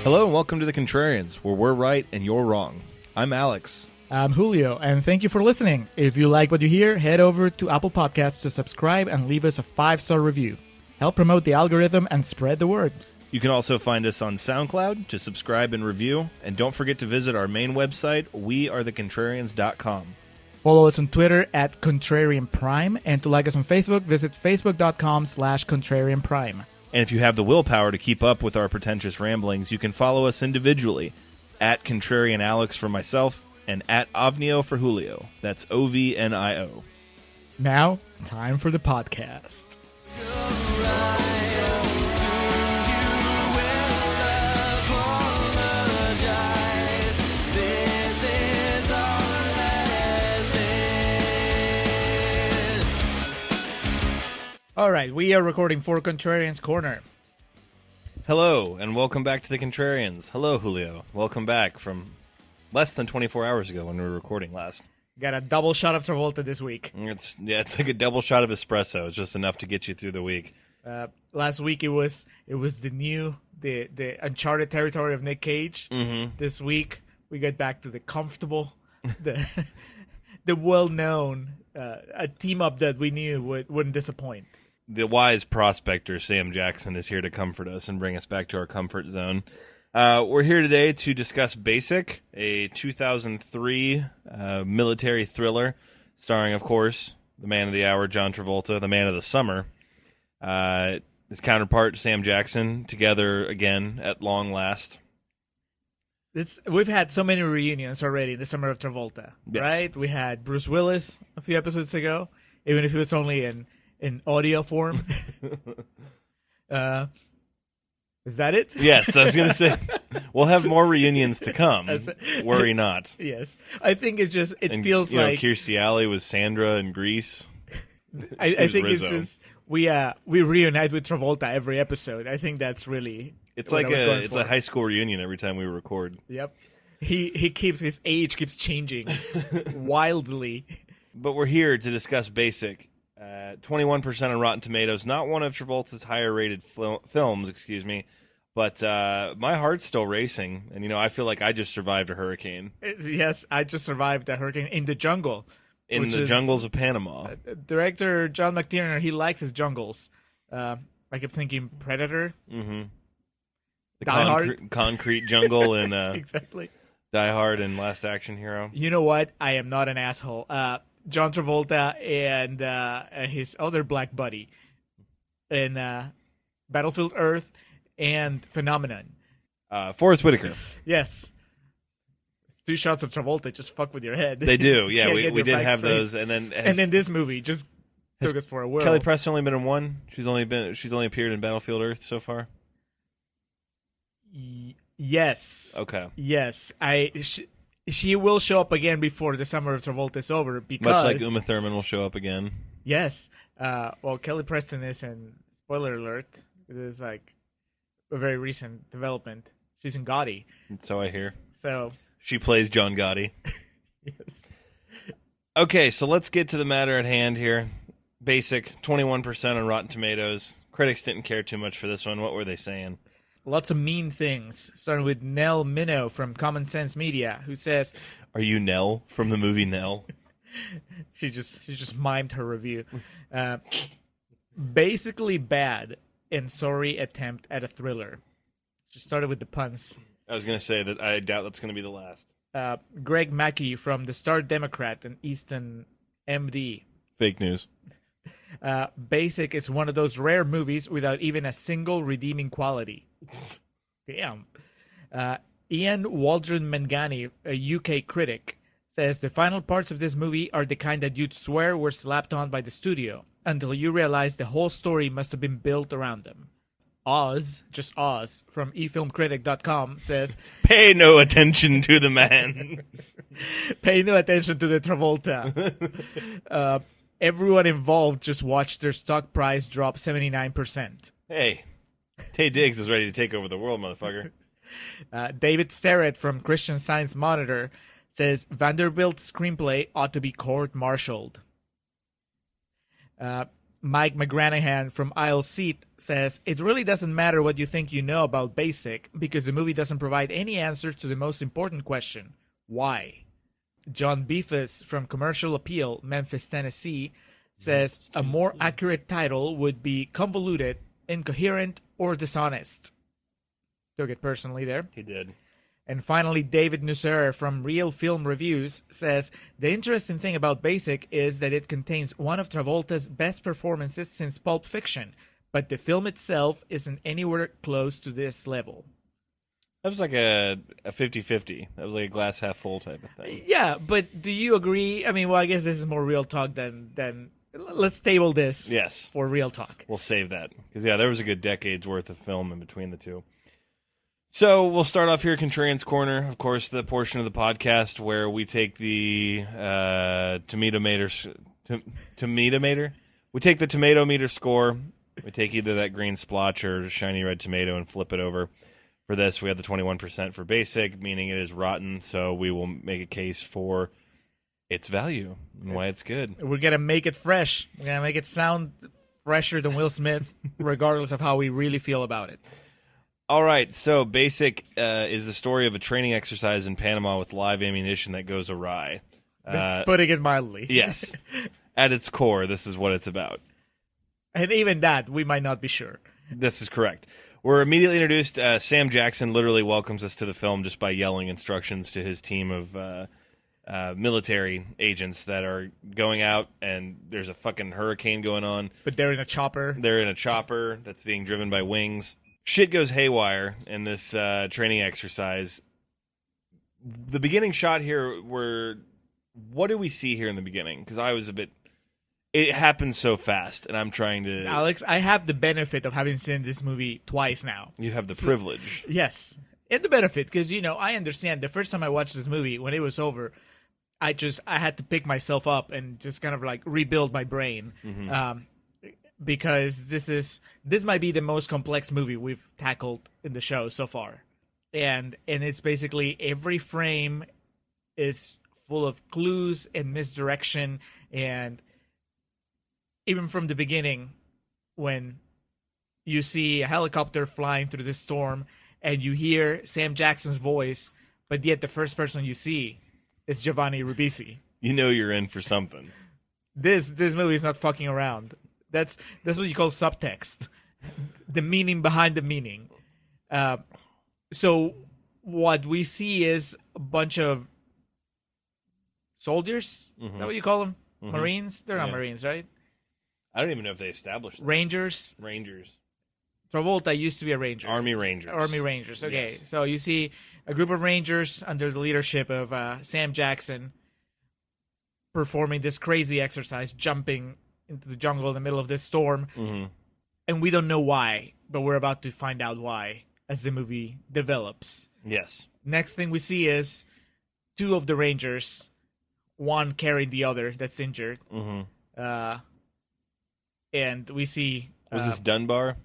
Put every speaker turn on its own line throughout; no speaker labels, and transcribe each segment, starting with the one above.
Hello and welcome to the Contrarians, where we're right and you're wrong. I'm Alex.
I'm Julio, and thank you for listening. If you like what you hear, head over to Apple Podcasts to subscribe and leave us a 5-star review. Help promote the algorithm and spread the word.
You can also find us on SoundCloud to subscribe and review. And don't forget to visit our main website, wearethecontrarians.com.
Follow us on Twitter at Contrarian Prime, and to like us on Facebook, visit facebook.com/Contrarian Prime.
And if you have the willpower to keep up with our pretentious ramblings, you can follow us individually at Contrarian Alex for myself and at Ovnio for Julio. That's OVNIO.
Now, time for the podcast. All right, we are recording for Contrarians Corner.
Hello, and welcome back to the Contrarians. Hello, Julio. Welcome back from less than 24 hours ago when we were recording last.
Got a double shot of Travolta this week.
It's like a double shot of espresso. It's just enough to get you through the week.
Last week it was the uncharted territory of Nick Cage.
Mm-hmm.
This week we get back to the comfortable, the well-known a team up that we knew wouldn't disappoint.
The wise prospector, Sam Jackson, is here to comfort us and bring us back to our comfort zone. We're here today to discuss Basic, a 2003 military thriller starring, of course, the man of the hour, John Travolta, the man of the summer. His counterpart, Sam Jackson, together again at long last.
We've had so many reunions already in the summer of Travolta,
yes.
Right? We had Bruce Willis a few episodes ago, even if it was only in audio form. Is that it?
Yes, I was going to say, we'll have more reunions to come. Worry not.
Yes. I think it feels like...
Kirstie Alley was Sandra in Grease.
I think
Rizzo.
It's just... We reunite with Travolta every episode. I think that's really...
It's like a high school reunion every time we record.
Yep. His age keeps changing wildly.
But we're here to discuss Basic. 21% on Rotten Tomatoes. Not one of Travolta's higher rated films, but my heart's still racing. And, I feel like I just survived a hurricane.
Yes, I just survived a hurricane in the jungle.
In the jungles of Panama.
Director John McTiernan, he likes his jungles. I kept thinking Predator.
Mm-hmm.
The
concrete jungle in
exactly.
Die Hard and Last Action Hero.
You know what? I am not an asshole. John Travolta and his other black buddy in Battlefield Earth and Phenomenon.
Forrest Whitaker.
Yes. 2 shots of Travolta just fuck with your head.
They do. Yeah, we did have those, and then
this movie just took us for a whirl.
Kelly Preston only been in one. She's only appeared in Battlefield Earth so far.
Yes.
Okay.
Yes. She will show up again before the summer of Travolta is over because...
Much like Uma Thurman will show up again.
Yes. Well, Kelly Preston is in... Spoiler alert. It is like a very recent development. She's in Gotti.
So I hear.
So...
She plays John Gotti.
Yes.
Okay, so let's get to the matter at hand here. Basic, 21% on Rotten Tomatoes. Critics didn't care too much for this one. What were they saying?
Lots of mean things, starting with Nell Minow from Common Sense Media, who says...
Are you Nell from the movie Nell?
She just mimed her review. Basically bad and sorry attempt at a thriller. She started with the puns.
I was going to say that I doubt that's going to be the last.
Greg Mackey from the Star Democrat and Easton MD.
Fake news.
Basic is one of those rare movies without even a single redeeming quality. Damn. Ian Waldron Mangani, a UK critic, says the final parts of this movie are the kind that you'd swear were slapped on by the studio until you realize the whole story must have been built around them. Oz, just Oz, from efilmcritic.com says,
Pay no attention to the man.
Pay no attention to the Travolta. Everyone involved just watched their stock price drop 79%.
Hey, Taye Diggs is ready to take over the world, motherfucker.
David Sterrett from Christian Science Monitor says Vanderbilt's screenplay ought to be court-martialed. Mike McGranahan from Aisle Seat says, it really doesn't matter what you think you know about Basic because the movie doesn't provide any answer to the most important question. Why? John Beefus from Commercial Appeal, Memphis, Tennessee, says a more accurate title would be convoluted, incoherent, or dishonest. Took it personally there.
He did.
And finally, David Nusser from Real Film Reviews says, the interesting thing about Basic is that it contains one of Travolta's best performances since Pulp Fiction, but the film itself isn't anywhere close to this level.
That was like a 50-50. That was like a glass half full type of thing.
Yeah, but do you agree? I mean, well, I guess this is more real talk than let's table this for real talk.
We'll save that. Because, there was a good decade's worth of film in between the two. So we'll start off here at Contrarians Corner, of course, the portion of the podcast where we take the tomato meter. We take the tomato meter score. We take either that green splotch or shiny red tomato and flip it over. For this, we have the 21% for Basic, meaning it is rotten. So we will make a case for its value and why it's good.
We're gonna make it fresh. We're gonna make it sound fresher than Will Smith, regardless of how we really feel about it.
All right, so Basic is the story of a training exercise in Panama with live ammunition that goes awry.
That's putting it mildly.
Yes. At its core, this is what it's about.
And even that, we might not be sure.
This is correct. We're immediately introduced. Sam Jackson literally welcomes us to the film just by yelling instructions to his team of military agents that are going out, and there's a fucking hurricane going on.
But they're in a chopper.
They're in a chopper that's being driven by wings. Shit goes haywire in this training exercise. The beginning shot here, what do we see here in the beginning? Because I was it happens so fast, and I'm trying to...
Alex, I have the benefit of having seen this movie twice now.
You have the privilege.
Yes. And the benefit, because, I understand the first time I watched this movie, when it was over, I had to pick myself up and just kind of like rebuild my brain. Mm-hmm. Because this might be the most complex movie we've tackled in the show so far. And it's basically every frame is full of clues and misdirection, and even from the beginning when you see a helicopter flying through this storm and you hear Sam Jackson's voice, but yet the first person you see is Giovanni Ribisi.
You know you're in for something.
This movie is not fucking around. That's what you call subtext. The meaning behind the meaning. So what we see is a bunch of soldiers. Mm-hmm. Is that what you call them? Mm-hmm. Marines? They're not Marines, right?
I don't even know if they established them.
Rangers. Travolta used to be a Ranger.
Army Rangers.
Okay,
yes.
So you see a group of Rangers under the leadership of Sam Jackson performing this crazy exercise, jumping into the jungle in the middle of this storm. Mm-hmm. And we don't know why, but we're about to find out why as the movie develops.
Yes.
Next thing we see is two of the Rangers, one carrying the other that's injured. Mm-hmm. And we see...
Was this Dunbar?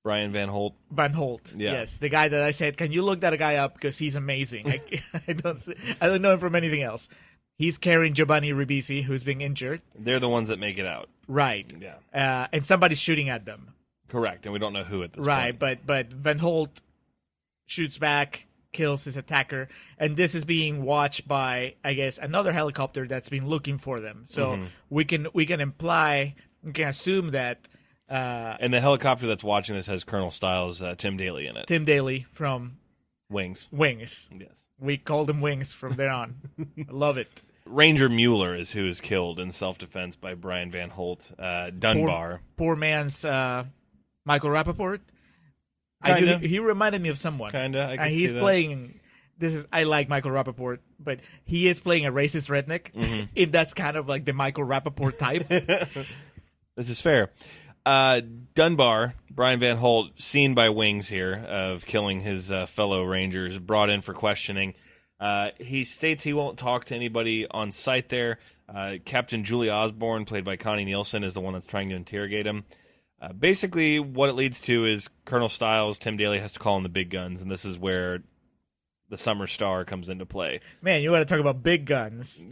Brian Van Holt?
Van Holt, yeah. Yes. The guy that I said, can you look that guy up because he's amazing. I don't know him from anything else. He's carrying Giovanni Ribisi, who's being injured.
They're the ones that make it out.
Right.
Yeah.
And somebody's shooting at them.
Correct, and we don't know who at this point.
Right, but Van Holt shoots back, kills his attacker, and this is being watched by, I guess, another helicopter that's been looking for them. So we can assume that.
And the helicopter that's watching this has Colonel Styles, Tim Daly in it.
Tim Daly from
Wings.
Yes, we called him Wings from there on. I love it.
Ranger Mueller is who is killed in self-defense by Brian Van Holt. Dunbar.
Poor man's Michael Rappaport.
Kinda.
He reminded me of someone.
Kinda.
He's playing. I like Michael Rappaport, but he is playing a racist redneck. Mm-hmm. And that's kind of like the Michael Rappaport type.
This is fair. Dunbar, Brian Van Holt, seen by Wings here of killing his fellow Rangers, brought in for questioning. He states he won't talk to anybody on site there. Captain Julie Osborne, played by Connie Nielsen, is the one that's trying to interrogate him. Basically, what it leads to is Colonel Styles, Tim Daly, has to call in the big guns, and this is where the Summer Star comes into play.
Man, you want to talk about big guns.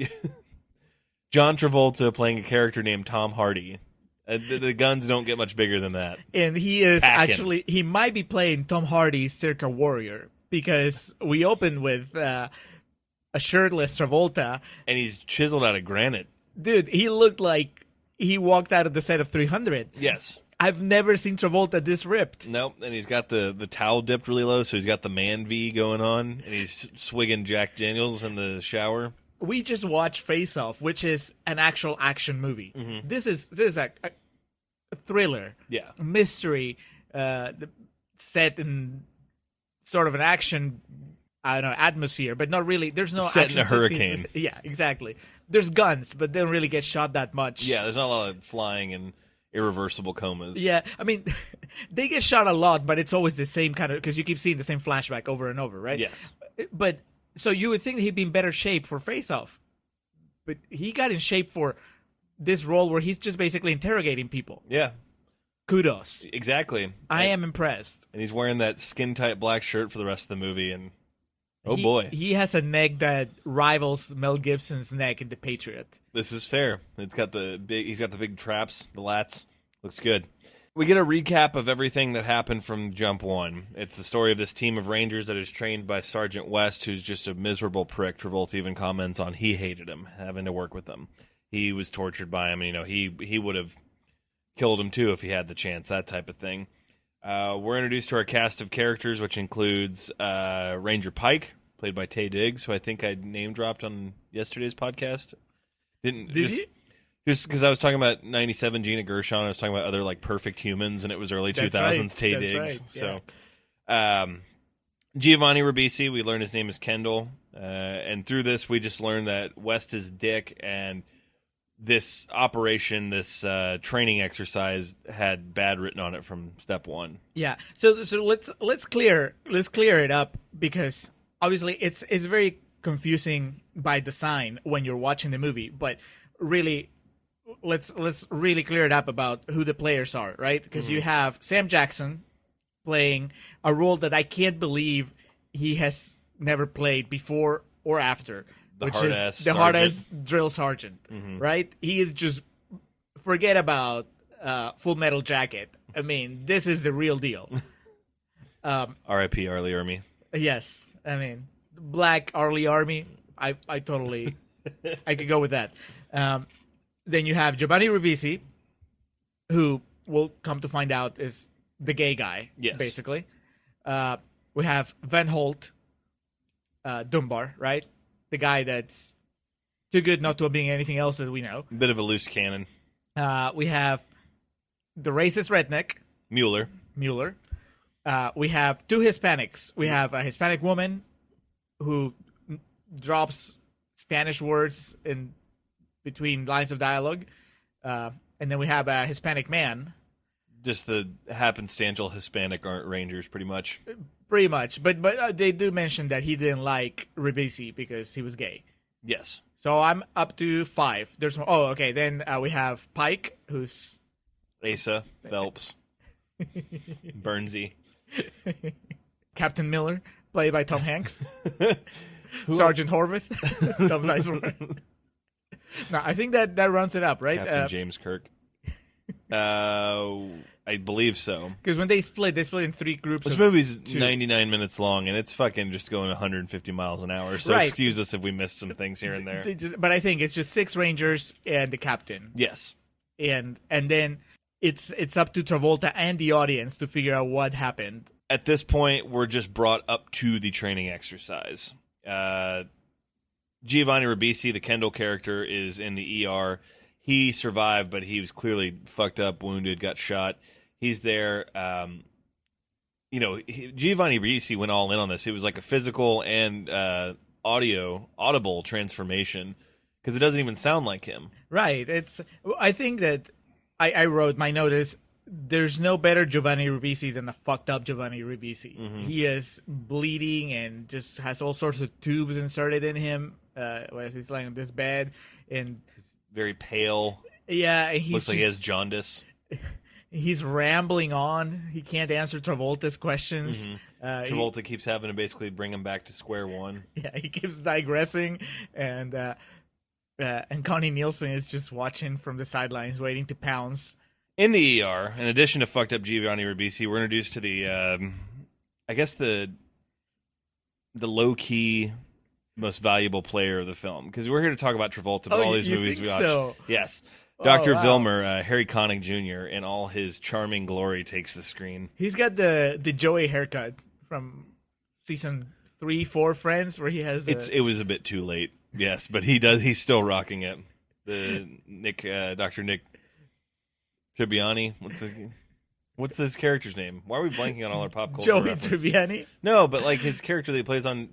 John Travolta playing a character named Tom Hardy The guns don't get much bigger than that.
And he is
Packing.
actually, he might be playing Tom Hardy's Circa Warrior, because we open with a shirtless Travolta.
And he's chiseled out of granite.
Dude, he looked like he walked out of the set of 300.
Yes.
I've never seen Travolta this ripped.
Nope. And he's got the towel dipped really low, so he's got the man V going on, and he's swigging Jack Daniels in the shower.
We just watched Face Off, which is an actual action movie.
Mm-hmm.
This is a thriller,
Yeah.
mystery, set in sort of an action, I don't know, atmosphere, but not really. There's no
Set
action
in a hurricane.
Yeah, exactly. There's guns, but they don't really get shot that much.
Yeah, there's not a lot of flying and irreversible comas.
Yeah, I mean, they get shot a lot, but it's always the same kind of, because you keep seeing the same flashback over and over, right?
Yes.
But so you would think he'd be in better shape for Face Off, but he got in shape for this role where he's just basically interrogating people.
Yeah.
Kudos.
Exactly.
I am impressed.
And he's wearing that skin-tight black shirt for the rest of the movie, and oh boy.
He has a neck that rivals Mel Gibson's neck in The Patriot.
This is fair. He's got the big traps, the lats. Looks good. We get a recap of everything that happened from Jump 1. It's the story of this team of Rangers that is trained by Sergeant West, who's just a miserable prick. Travolta even comments on he hated him, having to work with him. He was tortured by him, and he would have killed him too if he had the chance, that type of thing. We're introduced to our cast of characters, which includes Ranger Pike, played by Taye Diggs, who I think I name-dropped on yesterday's podcast.
Did you?
Just because I was talking about 97 Gina Gershon, I was talking about other like perfect humans, and it was early 2000s Taye Diggs.
Right. Yeah.
So, Giovanni Ribisi, we learn his name is Kendall, and through this we just learned that West is Dick, and this operation, this training exercise had bad written on it from step one.
Yeah. So let's clear it up, because obviously it's very confusing by design when you're watching the movie, but really let's really clear it up about who the players are, right? Because you have Sam Jackson playing a role that I can't believe he has never played before or after, which is the hard-ass drill sergeant, right? He is just, forget about Full Metal Jacket. I mean, this is the real deal.
R.I.P. Arlie Army.
Yes. I mean, Black Arlie Army, I totally, I could go with that. Then you have Giovanni Ribisi, who we'll come to find out is the gay guy,
yes,
basically. We have Van Holt, Dunbar, right? The guy that's too good not to being anything else that we know.
Bit of a loose cannon.
We have the racist redneck,
Mueller.
We have two Hispanics. We have a Hispanic woman who drops Spanish words in between lines of dialogue. And then we have a Hispanic man.
Just the happenstantial Hispanic Rangers, pretty much.
Pretty much. But they do mention that he didn't like Ribisi because he was gay.
Yes.
So I'm up to 5. There's more. Oh, okay. Then we have Pike, who's
Asa, Phelps, Burnsy.
Captain Miller, played by Tom Hanks. Sergeant Horvath, Tom Sizemore. No, I think that rounds it up, right?
Captain James Kirk. I believe so.
Because when they split in 3 groups.
This movie's 99 minutes long, and it's fucking just going 150 miles an hour. So
right.
Excuse us if we missed some things here and there.
But I think it's just 6 Rangers and the captain.
Yes.
And then it's up to Travolta and the audience to figure out what happened.
At this point, we're just brought up to the training exercise. Giovanni Ribisi, the Kendall character, is in the ER. He survived, but he was clearly fucked up, wounded, got shot. He's there. Giovanni Ribisi went all in on this. It was like a physical and audible transformation, because it doesn't even sound like him.
Right. I think that I wrote my note is, there's no better Giovanni Ribisi than the fucked up Giovanni Ribisi. Mm-hmm. He is bleeding and just has all sorts of tubes inserted in him as he's lying on this bed. And
he's very pale.
Yeah. He
looks like he has jaundice.
He's rambling on. He can't answer Travolta's questions.
Mm-hmm. Travolta keeps having to basically bring him back to square one.
Yeah, he keeps digressing. And Connie Nielsen is just watching from the sidelines, waiting to pounce.
In the ER, in addition to fucked up Giovanni Ribisi, we're introduced to the, I guess the low key most valuable player of the film, because we're here to talk about Travolta, but all these movies we watch.
So?
Yes, Dr.
Wow.
Vilmer, Harry Connick Jr. in all his charming glory takes the screen.
He's got the Joey haircut from season 3, 4 Friends, where he has.
It was a bit too late, yes, but he's still rocking it. The Dr. Nick Tribbiani. What's his character's name? Why are we blanking on all our pop culture
Joey
references?
Tribbiani?
No, but like his character that he plays on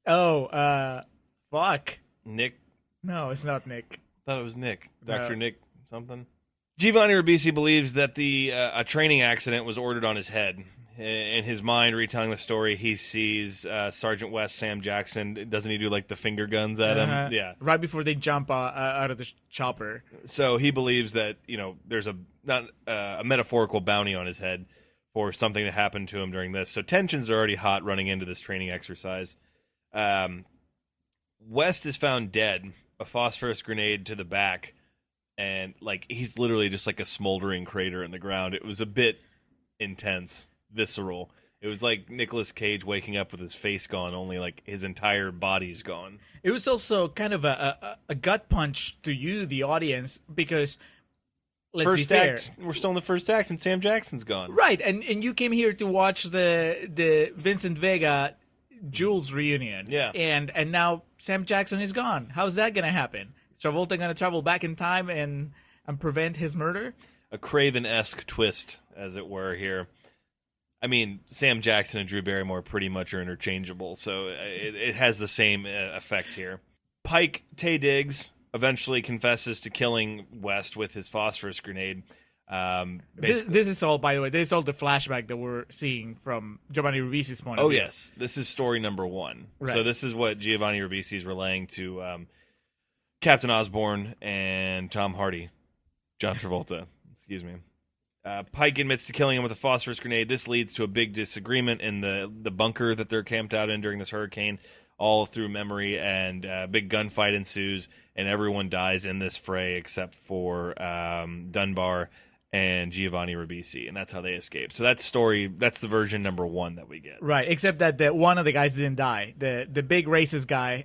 Fuck.
Nick.
No, it's not Nick.
I thought it was Nick. Dr.
No.
Nick something. Giovanni Ribisi believes that a training accident was ordered on his head. In his mind, retelling the story, he sees Sergeant West, Sam Jackson. Doesn't he do like the finger guns at him? Yeah.
Right before they jump out of the chopper.
So he believes that there's a metaphorical bounty on his head for something that happened to him during this. So tensions are already hot running into this training exercise. West is found dead, a phosphorus grenade to the back, and like he's literally just like a smoldering crater in the ground. It was a bit intense. Visceral. It was like Nicolas Cage waking up with his face gone, only like his entire body's gone.
It was also kind of a gut punch to you, the audience, because let's be fair.
We're still in the first act, and Sam Jackson's gone.
Right, and you came here to watch the Vincent Vega Jules reunion.
Yeah.
And now Sam Jackson is gone. How's that going to happen? Is Travolta going to travel back in time and prevent his murder?
A Craven-esque twist, as it were, here. I mean, Sam Jackson and Drew Barrymore pretty much are interchangeable, so it has the same effect here. Pike Taye Diggs eventually confesses to killing West with his phosphorus grenade.
This is all, by the way, this is all the flashback that we're seeing from Giovanni Ribisi's point of view.
Oh, yes. This is story number 1.
Right.
So this is what Giovanni Ribisi is relaying to Captain Osborne and Tom Hardy. John Travolta. Excuse me. Pike admits to killing him with a phosphorus grenade. This leads to a big disagreement in the bunker that they're camped out in during this hurricane, all through memory, and a big gunfight ensues, and everyone dies in this fray except for Dunbar and Giovanni Ribisi, and that's how they escape. So that's the version number 1 that we get.
Right, except that one of the guys didn't die. The big racist guy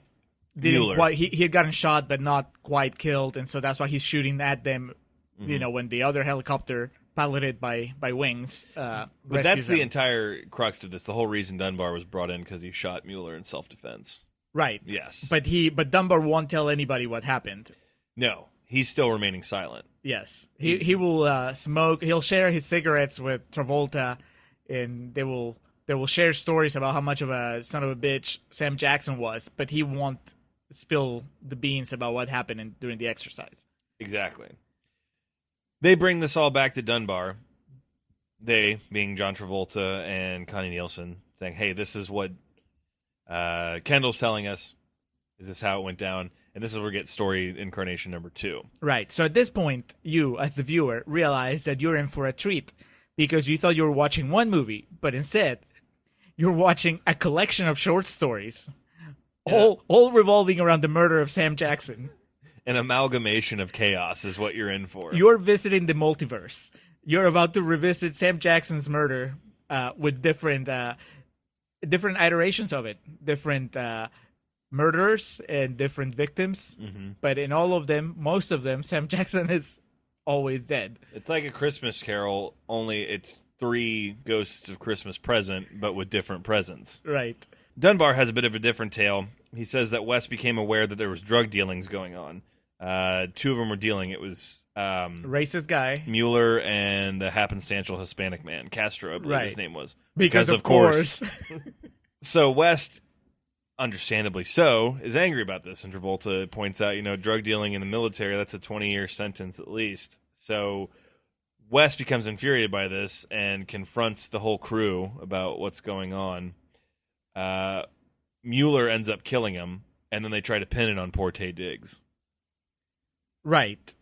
didn't quite. He had gotten shot but not quite killed, and so that's why he's shooting at them.
Mm-hmm.
When the other helicopter, piloted by Wings,
but that's
them.
the entire crux of this. The whole reason Dunbar was brought in because he shot Mueller in self-defense.
Right.
Yes.
But Dunbar won't tell anybody what happened.
No, he's still remaining silent.
Yes. He will smoke. He'll share his cigarettes with Travolta, and they will share stories about how much of a son of a bitch Sam Jackson was, but he won't spill the beans about what happened during the exercise.
Exactly. They bring this all back to Dunbar. They, being John Travolta and Connie Nielsen, saying, hey, this is what Kendall's telling us. Is this how it went down? And this is where we get story incarnation number 2.
Right. So at this point, you, as the viewer, realize that you're in for a treat because you thought you were watching one movie, but instead, you're watching a collection of short stories, all revolving around the murder of Sam Jackson.
An amalgamation of chaos is what you're in for.
You're visiting the multiverse. You're about to revisit Sam Jackson's murder with different iterations of it, different murderers and different victims. Mm-hmm. But in all of them, most of them, Sam Jackson is always dead.
It's like a Christmas Carol, only it's 3 ghosts of Christmas present, but with different presents.
Right.
Dunbar has a bit of a different tale. He says that West became aware that there was drug dealings going on. 2 of them were dealing. It was
racist guy
Mueller and the happenstantial Hispanic man Castro, I believe his name was.
Because of course.
So West, understandably so, is angry about this, and Travolta points out, drug dealing in the military, that's a 20-year sentence at least. So West becomes infuriated by this and confronts the whole crew about what's going on. Mueller ends up killing him, and then they try to pin it on poor Taye Diggs.
Right,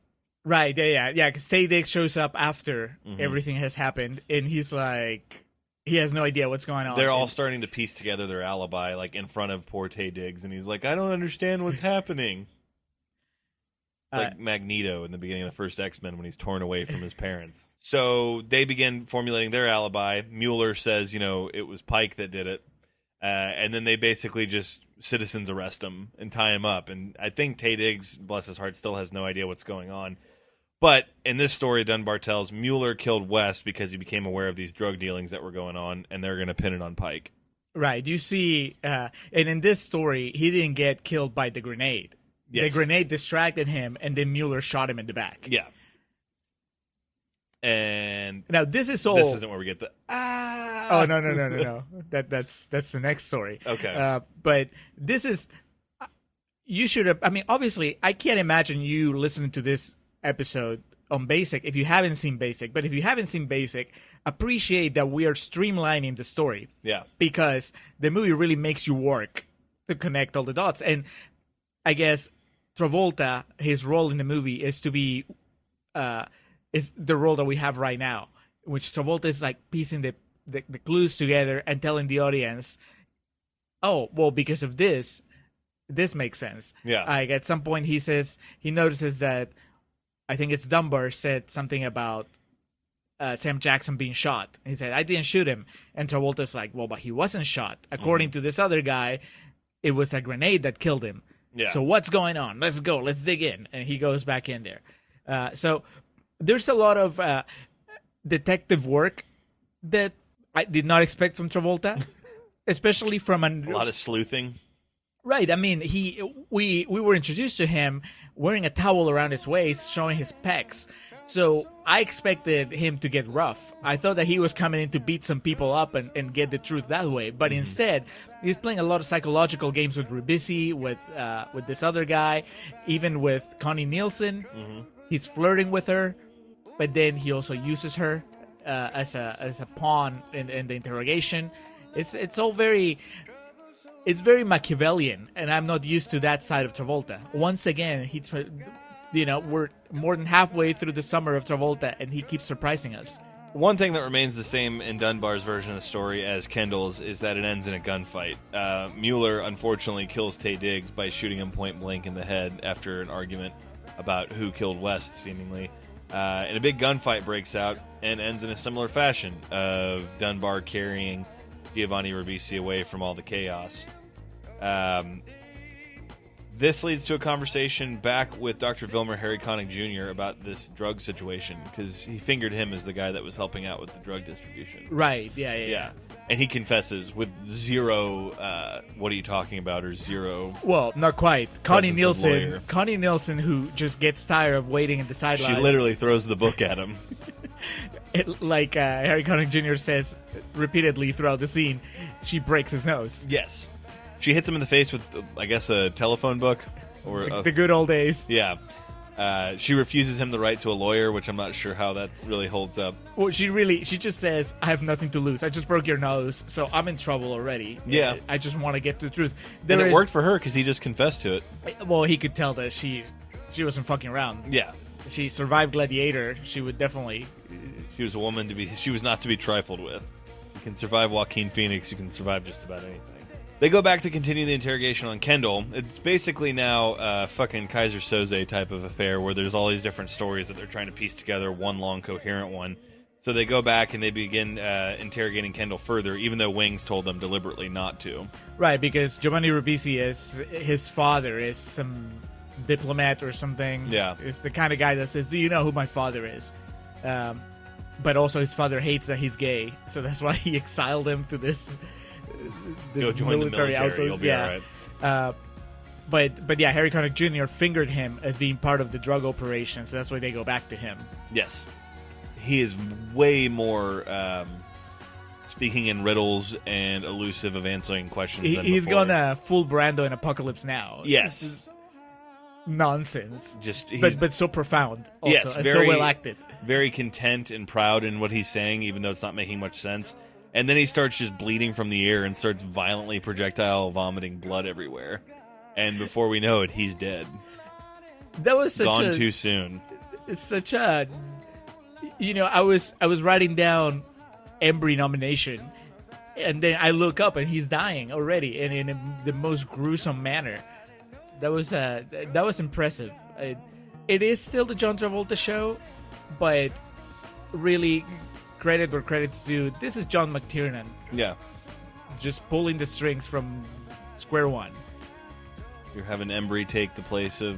yeah, because Taye Diggs shows up after everything has happened, and he's like, he has no idea what's going on.
They're all starting to piece together their alibi, like, in front of poor Taye Diggs, and he's like, I don't understand what's happening. like Magneto in the beginning of the first X-Men when he's torn away from his parents. So they begin formulating their alibi. Mueller says, it was Pike that did it. And then they basically just citizens arrest him and tie him up. And I think Tay Diggs, bless his heart, still has no idea what's going on. But in this story, Dunbar tells Mueller killed West because he became aware of these drug dealings that were going on, and they're going to pin it on Pike.
Right. You see, and in this story, he didn't get killed by the grenade.
Yes.
The grenade distracted him, and then Mueller shot him in the back.
Yeah. And
now this isn't
where we get the
Oh no. That's the next story.
Okay.
But this is you should have. I mean, obviously, I can't imagine you listening to this episode on Basic if you haven't seen Basic. But if you haven't seen Basic, appreciate that we are streamlining the story.
Yeah.
Because the movie really makes you work to connect all the dots. And I guess Travolta, his role in the movie is to be is the role that we have right now, which Travolta is like piecing the clues together and telling the audience, oh, well, because of this makes sense.
Yeah.
Like at some point he notices that I think it's Dunbar said something about Sam Jackson being shot. He said, I didn't shoot him. And Travolta's like, well, but he wasn't shot. According to this other guy, it was a grenade that killed him.
Yeah.
So what's going on? Let's go. Let's dig in. And he goes back in there. So there's a lot of detective work that I did not expect from Travolta, especially from
a lot of sleuthing.
Right. I mean, we were introduced to him wearing a towel around his waist, showing his pecs. So I expected him to get rough. I thought that he was coming in to beat some people up and get the truth that way. But instead, he's playing a lot of psychological games with Ribisi, with this other guy, even with Connie Nielsen. He's flirting with her, but then he also uses her as a pawn in the interrogation. It's all very... It's very Machiavellian, and I'm not used to that side of Travolta. Once again, we're more than halfway through the summer of Travolta, and he keeps surprising us.
One thing that remains the same in Dunbar's version of the story as Kendall's is that it ends in a gunfight. Mueller, unfortunately, kills Tay Diggs by shooting him point blank in the head after an argument about who killed West, seemingly. And a big gunfight breaks out and ends in a similar fashion of Dunbar carrying Giovanni Ribisi away from all the chaos. This leads to a conversation back with Dr. Vilmer Harry Connick Jr. about this drug situation, because he fingered him as the guy that was helping out with the drug distribution.
Right, yeah.
And he confesses with zero, what are you talking about, or zero...
Well, not quite. Connie Nielsen, who just gets tired of waiting at the sidelines.
She literally throws the book at him.
Harry Connick Jr. says repeatedly throughout the scene, she breaks his nose.
Yes. She hits him in the face with, I guess, a telephone book. Or
the good old days.
Yeah. She refuses him the right to a lawyer, which I'm not sure how that really holds up.
Well, she just says, I have nothing to lose. I just broke your nose, so I'm in trouble already.
Yeah.
I just want to get to the truth.
And it worked for her because he just confessed to it.
Well, he could tell that she wasn't fucking around.
Yeah.
She survived Gladiator. She would definitely...
She was a woman she was not to be trifled with. You can survive Joaquin Phoenix, you can survive just about anything. They go back to continue the interrogation on Kendall. It's basically now a fucking Kaiser Soze type of affair where there's all these different stories that they're trying to piece together, one long, coherent one. So they go back and they begin interrogating Kendall further, even though Wings told them deliberately not to.
Right, because Giovanni Ribisi his father is some diplomat or something.
Yeah.
It's the kind of guy that says, do you know who my father is? But also his father hates that he's gay, so that's why he exiled him to this military outpost.
You'll be all right.
But yeah, Harry Connick Jr. fingered him as being part of the drug operation, so that's why they go back to him.
Yes. He is way more speaking in riddles and elusive of answering questions than
he's
before.
gone full Brando in Apocalypse Now.
Yes.
Nonsense. But so profound also,
yes,
and so well acted.
Very content and proud in what he's saying, even though it's not making much sense. And then he starts just bleeding from the ear and starts violently projectile vomiting blood everywhere. And before we know it, he's dead.
That was
gone too soon.
It's such a... I was writing down Embry nomination, and then I look up and he's dying already, and in the most gruesome manner. That was impressive. It is still the John Travolta show, but really, credit where credit's due. This is John McTiernan
Yeah.
just pulling the strings from square one.
You're having Embry take the place of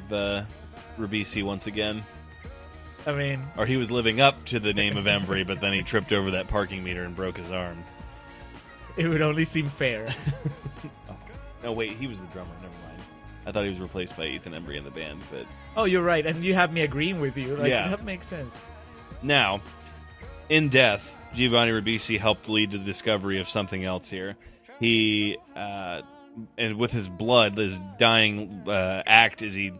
Ribisi once again.
I mean,
Or he was living up to the name of Embry, but then he tripped over that parking meter and broke his arm.
it would only seem fair.
No, wait, he was the drummer. Never mind. I thought he was replaced by Ethan Embry in the band, but...
Oh, you're right, and you have me agreeing with you. Like,
Yeah.
That makes sense.
Now, in death, Giovanni Ribisi helped lead to the discovery of something else here. He, and with his blood, his dying act is he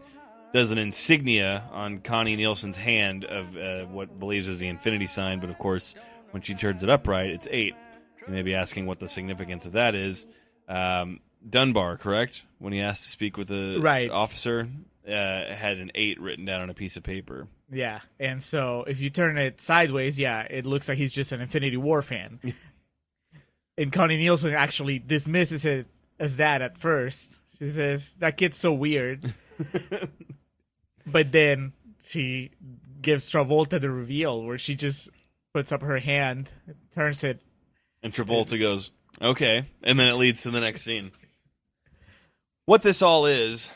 does an insignia on Connie Nielsen's hand of what believes is the infinity sign, but of course, when she turns it upright, it's 8. You may be asking what the significance of that is. Dunbar, correct? When he asked to speak with the
Right.
officer, had an 8 written down on a piece of paper.
Yeah, and so if you turn it sideways, yeah, it looks like he's just an Infinity War fan. And Connie Nielsen actually dismisses it as that at first. She says, that kid's so weird. But then she gives Travolta the reveal where she just puts up her hand, turns it.
And Travolta goes, okay. And then it leads to the next scene. What this all is,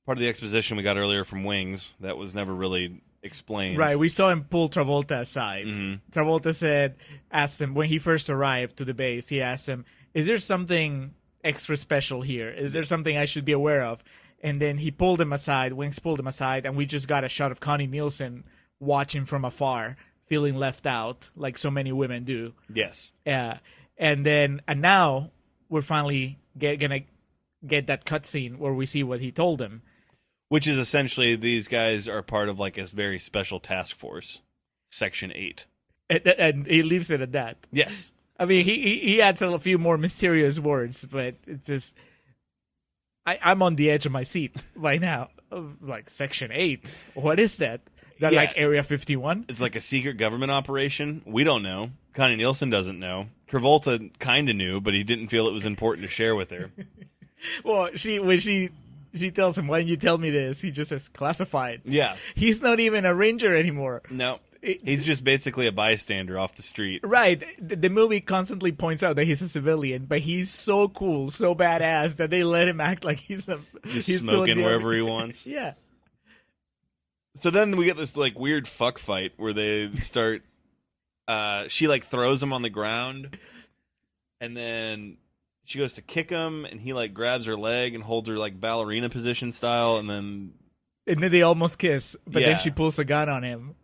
part of the exposition we got earlier from Wings, that was never really explained.
Right, we saw him pull Travolta aside.
Mm-hmm.
Travolta asked him, when he first arrived to the base, he asked him, is there something extra special here? Is there something I should be aware of? And then he pulled him aside, Wings pulled him aside, and we just got a shot of Connie Nielsen watching from afar, feeling left out, like so many women do.
Yes.
And now we're finally gonna get that cutscene where we see what he told him.
Which is essentially these guys are part of like a very special task force, Section 8.
And he leaves it at that.
Yes.
I mean, he adds a few more mysterious words, but it's just... I'm on the edge of my seat right now. Like, Section 8? What is that? That
Yeah.
like Area 51?
It's like a secret government operation. We don't know. Connie Nielsen doesn't know. Travolta kind of knew, but he didn't feel it was important to share with her.
Well, when she tells him, why didn't you tell me this? He just says, classified.
Yeah.
He's not even a ranger anymore.
No. He's just basically a bystander off the street.
Right. The movie constantly points out that he's a civilian, but he's so cool, so badass that they let him act like he's
Just smoking wherever he wants.
Yeah.
So then we get this like weird fuck fight where they start she like throws him on the ground and then she goes to kick him and he like grabs her leg and holds her like ballerina position style and then
they almost kiss, but
Yeah.
then she pulls a gun on him,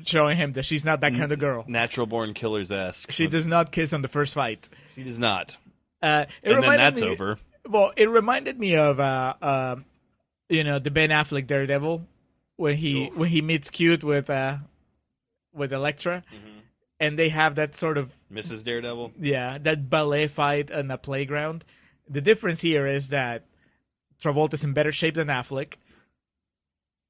showing him that she's not that kind of girl.
natural born killers-esque.
She does not kiss on the first fight.
She does not.
And
then that's over.
Well, it reminded me of the Ben Affleck Daredevil when he meets Cute with Elektra, and they have that sort of
Mrs. Daredevil.
that ballet fight on a playground. The difference here is that Travolta's in better shape than Affleck.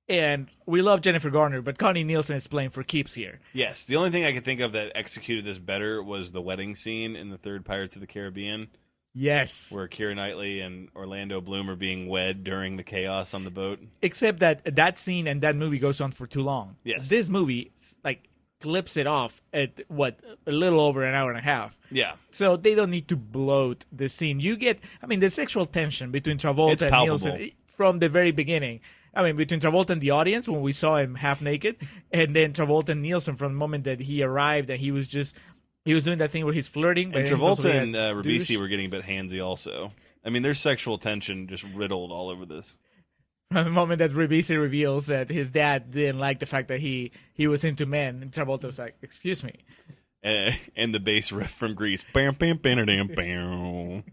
And we love Jennifer Garner, but Connie Nielsen is playing for keeps here.
Yes, the only thing I could think of that executed this better was the wedding scene in the third Pirates of the Caribbean,
Yes.
where Keira Knightley and Orlando Bloom are being wed during the chaos on the boat.
Except that scene and that movie goes on for too long.
Yes.
This movie, like, clips it off at, a little over an hour and a half.
Yeah.
So they don't need to bloat the scene. You get, the sexual tension between
It's
Travolta and
palpable.
Nielsen from the very beginning. Between Travolta and the audience when we saw him half naked, and then Travolta and Nielsen from the moment that he arrived and he was doing that thing where he's flirting. But
And
he's also
Travolta
being
and
a
Ribisi
douche.
were getting a bit handsy also. There's sexual tension just riddled all over this.
From the moment that Ribisi reveals that his dad didn't like the fact that he was into men, and Travolta was like, "Excuse me."
And the bass riff from Grease. Bam, bam, bam, bam, bam.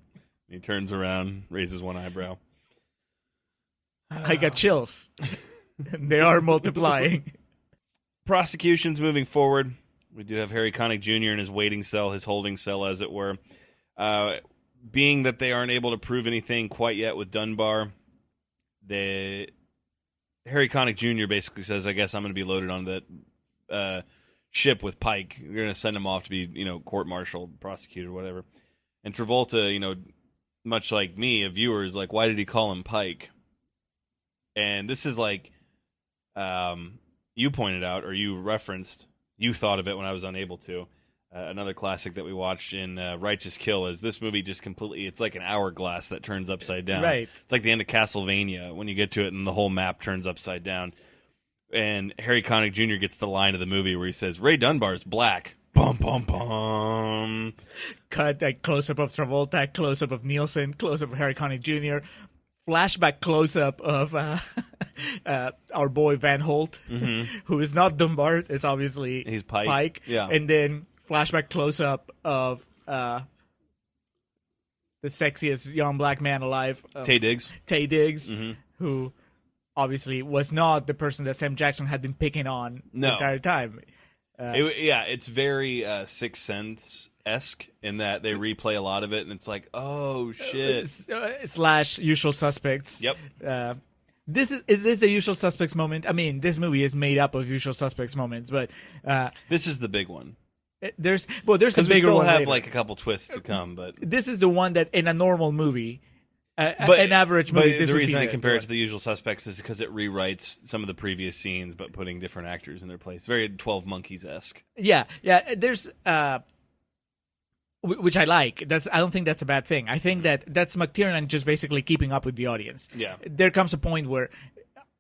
He turns around, raises one eyebrow.
I got chills. They are multiplying.
Prosecution's moving forward. We do have Harry Connick Jr. in his waiting cell, his holding cell, as it were. Being that they aren't able to prove anything quite yet with Dunbar, Harry Connick Jr. basically says, I guess I'm going to be loaded on that ship with Pike. You're going to send him off to be, court-martialed, prosecuted, whatever. And Travolta, much like me, a viewer, is like, why did he call him Pike? And this is like you pointed out, or you referenced, you thought of it when I was unable to. Another classic that we watched in Righteous Kill is this movie just completely, it's like an hourglass that turns upside down.
Right.
It's like the end of Castlevania when you get to it and the whole map turns upside down. And Harry Connick Jr. gets the line of the movie where he says, Ray Dunbar's black. Bum, bum, bum.
Cut, like, close-up of Travolta, close-up of Nielsen, close-up of Harry Connick Jr., flashback close-up of our boy Van Holt, who is not Dunbar. It's obviously
He's Pike. Yeah.
And then flashback close-up of the sexiest young black man alive.
Taye Diggs.
Taye Diggs, who obviously was not the person that Sam Jackson had been picking on the entire time.
It's very Sixth Sense-esque in that they replay a lot of it, and it's like, oh, shit.
Slash Usual Suspects.
Yep.
Is this the Usual Suspects moment? I mean, this movie is made up of Usual Suspects moments, but
this is the big one.
There's a bigger one.
We still have
later.
like a couple twists to come, but
this is the one that in a normal movie, an average movie.
But the reason I compare it to The Usual Suspects is because it rewrites some of the previous scenes, but putting different actors in their place. Very 12 Monkeys-esque.
Yeah. There's which I like. I don't think that's a bad thing. I think that's McTiernan just basically keeping up with the audience.
Yeah.
There comes a point where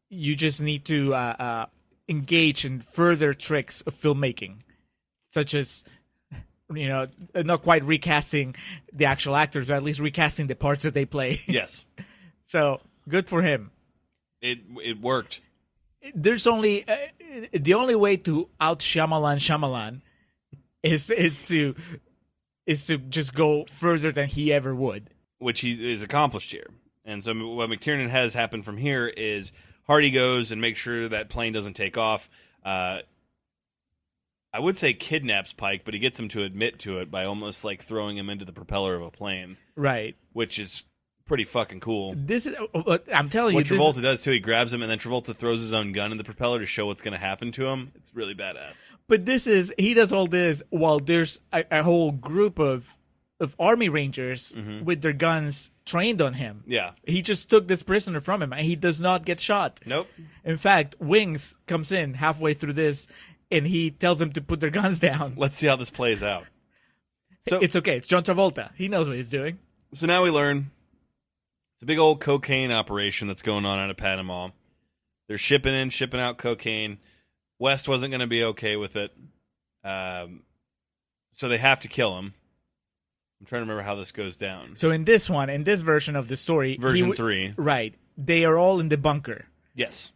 you just need to engage in further tricks of filmmaking, such as, not quite recasting the actual actors, but at least recasting the parts that they play.
Yes.
So good for him.
It worked.
There's only the only way to out Shyamalan is to just go further than he ever would,
which he is accomplished here. And so what McTiernan has happened from here is Hardy goes and makes sure that plane doesn't take off. I would say kidnaps Pike, but he gets him to admit to it by almost like throwing him into the propeller of a plane.
Right.
Which is pretty fucking cool.
This is, I'm telling you.
What Travolta does too, he grabs him and then Travolta throws his own gun in the propeller to show what's going to happen to him. It's really badass.
But he does all this while there's a whole group of Army Rangers with their guns trained on him.
Yeah.
He just took this prisoner from him and he does not get shot.
Nope.
In fact, Wings comes in halfway through this and he tells them to put their guns down.
Let's see how this plays out. So
it's okay. It's John Travolta. He knows what he's doing.
So now we learn it's a big old cocaine operation that's going on out of Panama. They're shipping out cocaine. West wasn't going to be okay with it. So they have to kill him. I'm trying to remember how this goes down.
So in this version of the story...
Version 3.
Right. They are all in the bunker.
Yes.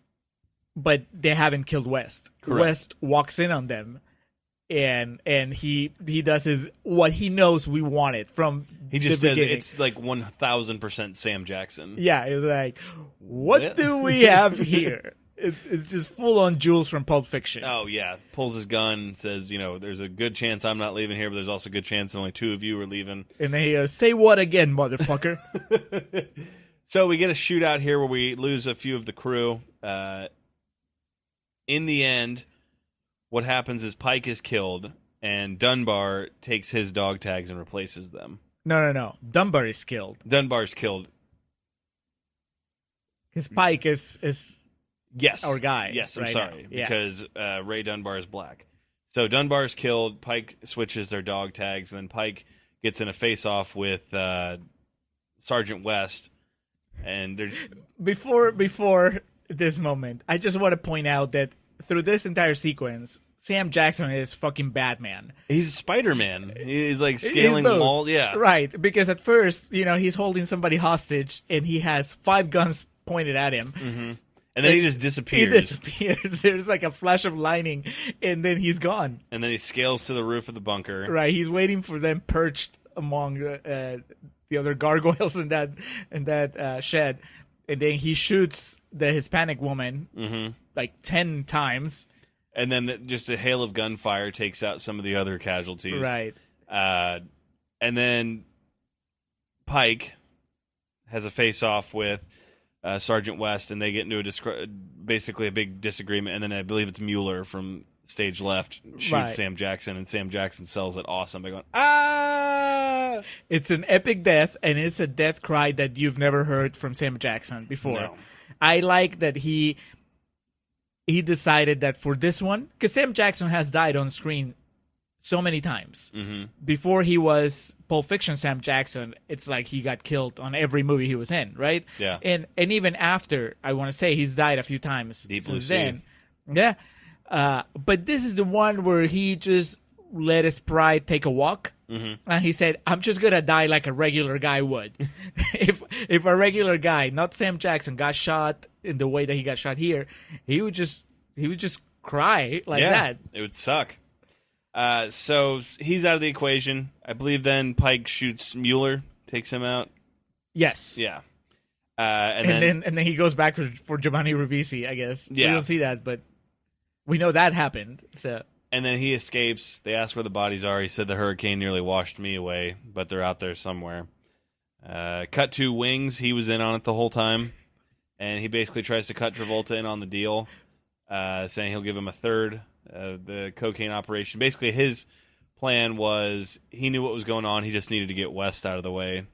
But they haven't killed West.
Correct.
West walks in on them, and he does what he knows we wanted from
he just
the
does,
beginning.
it's like 1,000% Sam Jackson.
Yeah, it's like, what do we have here? It's just full on Jules from Pulp Fiction.
Oh yeah, pulls his gun and says, there's a good chance I'm not leaving here, but there's also a good chance that only 2 of you are leaving.
And then he goes, "Say what again, motherfucker?"
So we get a shootout here where we lose a few of the crew. In the end, what happens is Pike is killed, and Dunbar takes his dog tags and replaces them.
No. Dunbar is killed.
Dunbar's killed.
Because Pike is
yes
our guy.
Yes, I'm
right
sorry.
Now. Yeah.
Because Ray Dunbar is black. So Dunbar's killed, Pike switches their dog tags, and then Pike gets in a face-off with Sergeant West. And
before this moment, I just want to point out that through this entire sequence, Sam Jackson is fucking Batman.
He's Spider-Man. He's like scaling walls. Yeah.
Right. Because at first, he's holding somebody hostage and he has 5 guns pointed at him.
Mm-hmm. And then he just disappears.
He disappears. There's like a flash of lightning and then he's gone.
And then he scales to the roof of the bunker.
Right. He's waiting for them perched among the other gargoyles in that shed. And then he shoots the Hispanic woman like 10 times.
And then just a hail of gunfire takes out some of the other casualties.
Right.
And then Pike has a face-off with Sergeant West, and they get into basically a big disagreement. And then I believe it's Mueller from stage left shoots Sam Jackson, and Sam Jackson sells it awesome by going, "Ah!"
It's an epic death, and it's a death cry that you've never heard from Sam Jackson before.
No.
I like that he he decided that for this one, because Sam Jackson has died on screen so many times. Before he was Pulp Fiction Sam Jackson, it's like he got killed on every movie he was in, right?
Yeah.
And even after, I want to say he's died a few times
Deep Blue
since
Sea.
then. Yeah. But this is the one where he just let his pride take a walk. And he said, I'm just going to die like a regular guy would. if a regular guy, not Sam Jackson, got shot in the way that he got shot here, he would just cry like that.
It would suck. So he's out of the equation. I believe then Pike shoots Mueller, takes him out.
Yes.
Yeah.
And then he goes back for Giovanni Ribisi, I guess.
Yeah.
We don't see that, but we know that happened. So.
And then he escapes. They ask where the bodies are. He said the hurricane nearly washed me away, but they're out there somewhere. Cut to Wings. He was in on it the whole time. And he basically tries to cut Travolta in on the deal, saying he'll give him a third of the cocaine operation. Basically, his plan was he knew what was going on. He just needed to get West out of the way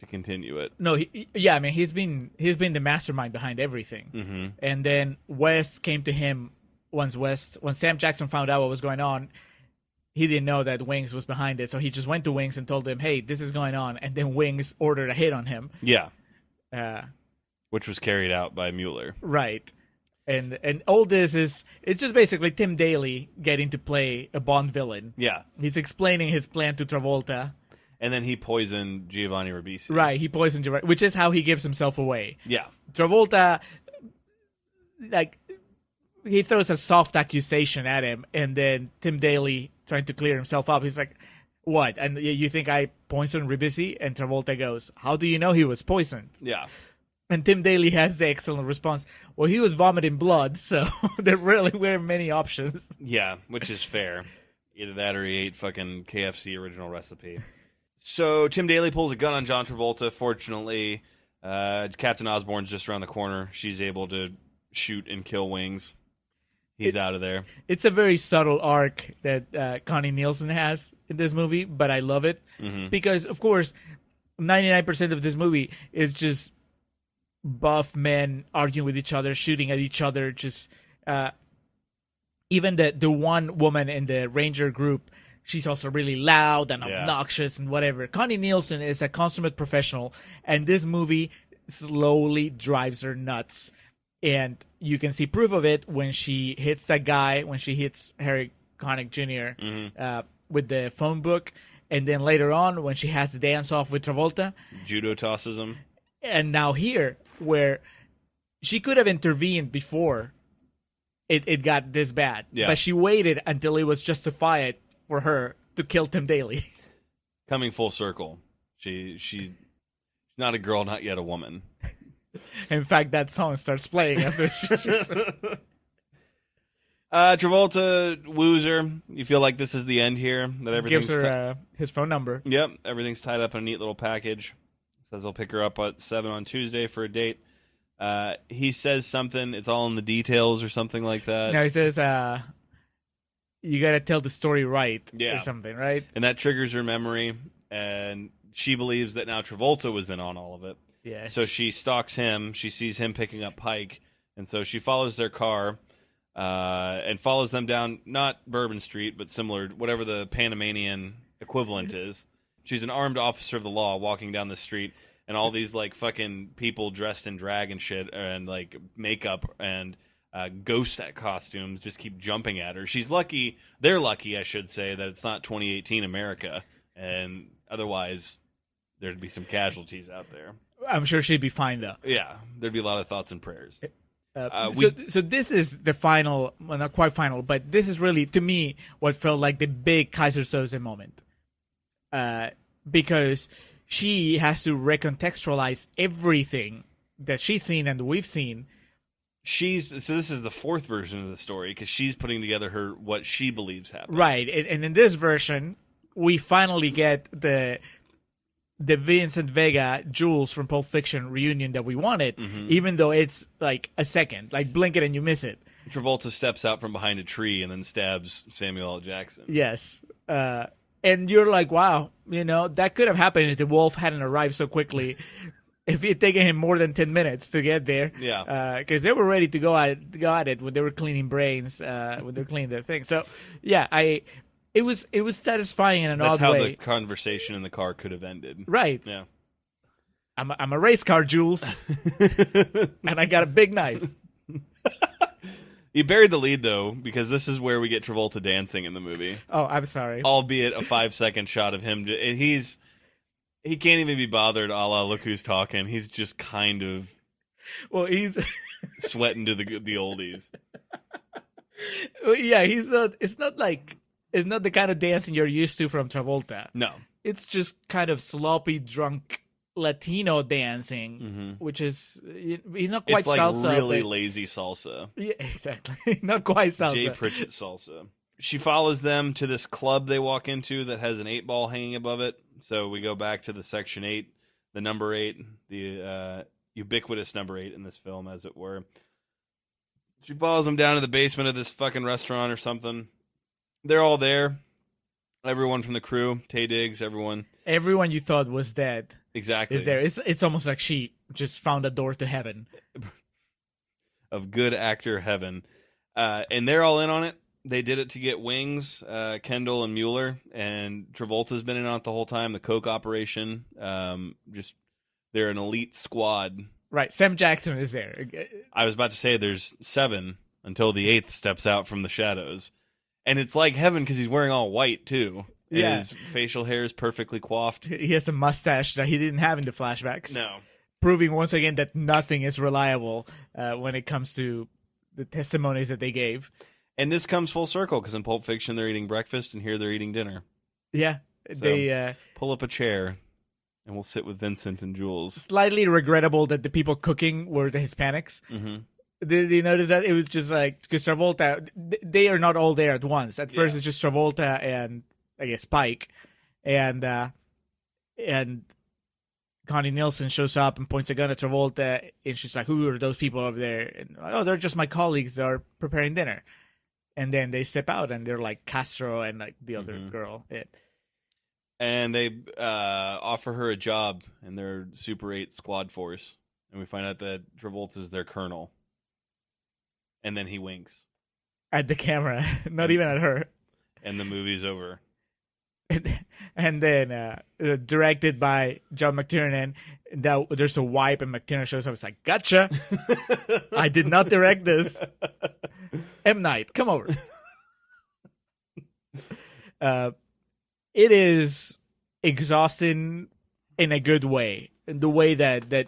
to continue it.
No, I mean, he's been the mastermind behind everything. And then West came to him when Sam Jackson found out what was going on. He didn't know that Wings was behind it, so he just went to Wings and told him, hey, this is going on. And then Wings ordered a hit on him.
Yeah. Which was carried out by Mueller.
Right. And all this it's just basically Tim Daly getting to play a Bond villain.
Yeah.
He's explaining his plan to Travolta.
And then he poisoned Giovanni Ribisi.
Right, he poisoned Giovanni, which is how he gives himself away.
Yeah.
Travolta, like, he throws a soft accusation at him, and then Tim Daly, trying to clear himself up, he's like, what? And you think I poisoned Ribisi? And Travolta goes, how do you know he was poisoned?
Yeah.
And Tim Daly has the excellent response, well, he was vomiting blood, so there really weren't many options.
Yeah, which is fair. Either that or he ate fucking KFC original recipe. So Tim Daly pulls a gun on John Travolta. Fortunately, Captain Osborne's just around the corner. She's able to shoot and kill Wings. He's out of there.
It's a very subtle arc that Connie Nielsen has in this movie, but I love it. Because, of course, 99% of this movie is just buff men arguing with each other, shooting at each other. Just even the one woman in the Ranger group, she's also really loud and obnoxious and whatever. Connie Nielsen is a consummate professional, and this movie slowly drives her nuts. And you can see proof of it when she hits that guy, when she hits Harry Connick Jr. With the phone book. And then later on, when she has the dance-off with Travolta.
Judo tosses him.
And now here, where she could have intervened before it got this bad.
Yeah.
But she waited until it was justified for her to kill Tim Daly.
Coming full circle. She's not a girl, not yet a woman.
In fact, that song starts playing after
Travolta woos her. You feel like this is the end here? That everything's
gives her his phone number.
Yep, everything's tied up in a neat little package. Says he'll pick her up at 7 on Tuesday for a date. He says something. It's all in the details or something like that.
No, he says, you got to tell the story right
Yeah.
or something, right?
And that triggers her memory, and she believes that now Travolta was in on all of it.
Yeah.
So she stalks him. She sees him picking up Pike, and so she follows their car and follows them down, not Bourbon Street, but similar, whatever the Panamanian equivalent is. She's an armed officer of the law walking down the street, and all these like fucking people dressed in drag and shit and like makeup and ghost costumes just keep jumping at her. She's lucky. They're lucky, I should say, that it's not 2018 America, and otherwise there'd be some casualties out there.
I'm sure she'd be fine, though.
Yeah, there'd be a lot of thoughts and prayers.
So this is the final, well, not quite final, but this is really, to me, what felt like the big Kaiser Soze moment. Because she has to recontextualize everything that she's seen and we've seen.
So this is the fourth version of the story, because she's putting together what she believes happened.
Right, and in this version, we finally get the Vincent Vega Jules from Pulp Fiction reunion that we wanted, even though it's like a second, like blink it and you miss it.
Travolta steps out from behind a tree and then stabs Samuel L. Jackson.
Yes. And you're like, wow, that could have happened if the wolf hadn't arrived so quickly. if it had taken him more than 10 minutes to get there.
Yeah.
Because they were ready to go at it when they were cleaning brains, when they were cleaning their thing. So, yeah, it was satisfying in an
That's
odd
how
way.
the conversation in the car could have ended.
Right.
Yeah.
I'm a race car, Jules, and I got a big knife.
You buried the lead, though, because this is where we get Travolta dancing in the movie.
Oh, I'm sorry.
Albeit a 5-second shot of him. He can't even be bothered, a la Look Who's Talking. He's just kind of
he's
sweating to the oldies.
Yeah, it's not the kind of dancing you're used to from Travolta.
No.
It's just kind of sloppy, drunk Latino dancing, which is he's not quite
it's like
salsa.
Really lazy salsa.
Yeah, exactly. Not quite salsa.
Jay Pritchett salsa. She follows them to this club they walk into that has an 8-ball hanging above it. So we go back to the Section 8, the number 8, the ubiquitous number 8 in this film, as it were. She follows them down to the basement of this fucking restaurant or something. They're all there. Everyone from the crew, Taye Diggs, everyone.
Everyone you thought was dead.
Exactly.
Is there. It's almost like she just found a door to heaven.
Of good actor heaven. And they're all in on it. They did it to get Wings, Kendall, and Mueller. And Travolta's been in on it the whole time. The Coke operation. They're an elite squad.
Right. Sam Jackson is there.
I was about to say there's 7 until the 8th steps out from the shadows. And it's like heaven because he's wearing all white, too. And
yeah.
His facial hair is perfectly coiffed.
He has a mustache that he didn't have in the flashbacks.
No.
Proving once again that nothing is reliable when it comes to the testimonies that they gave.
And this comes full circle because in Pulp Fiction they're eating breakfast and here they're eating dinner.
Yeah.
So,
they
pull up a chair and we'll sit with Vincent and Jules.
Slightly regrettable that the people cooking were the Hispanics.
Mm-hmm.
Did you notice that? It was just like, because Travolta, they are not all there at once. At first it's just Travolta and, I guess, Spike. And Connie Nielsen shows up and points a gun at Travolta, and she's like, who are those people over there? And, oh, they're just my colleagues that are preparing dinner. And then they step out, and they're like Castro and like the other girl.
And they offer her a job in their Super 8 squad force. And we find out that Travolta's their colonel. And then he winks.
At the camera, not even at her.
And the movie's over.
And then directed by John McTiernan. There's a wipe, and McTiernan shows up. It's like, gotcha. I did not direct this. M. Night, come over. It is exhausting in a good way. In the way that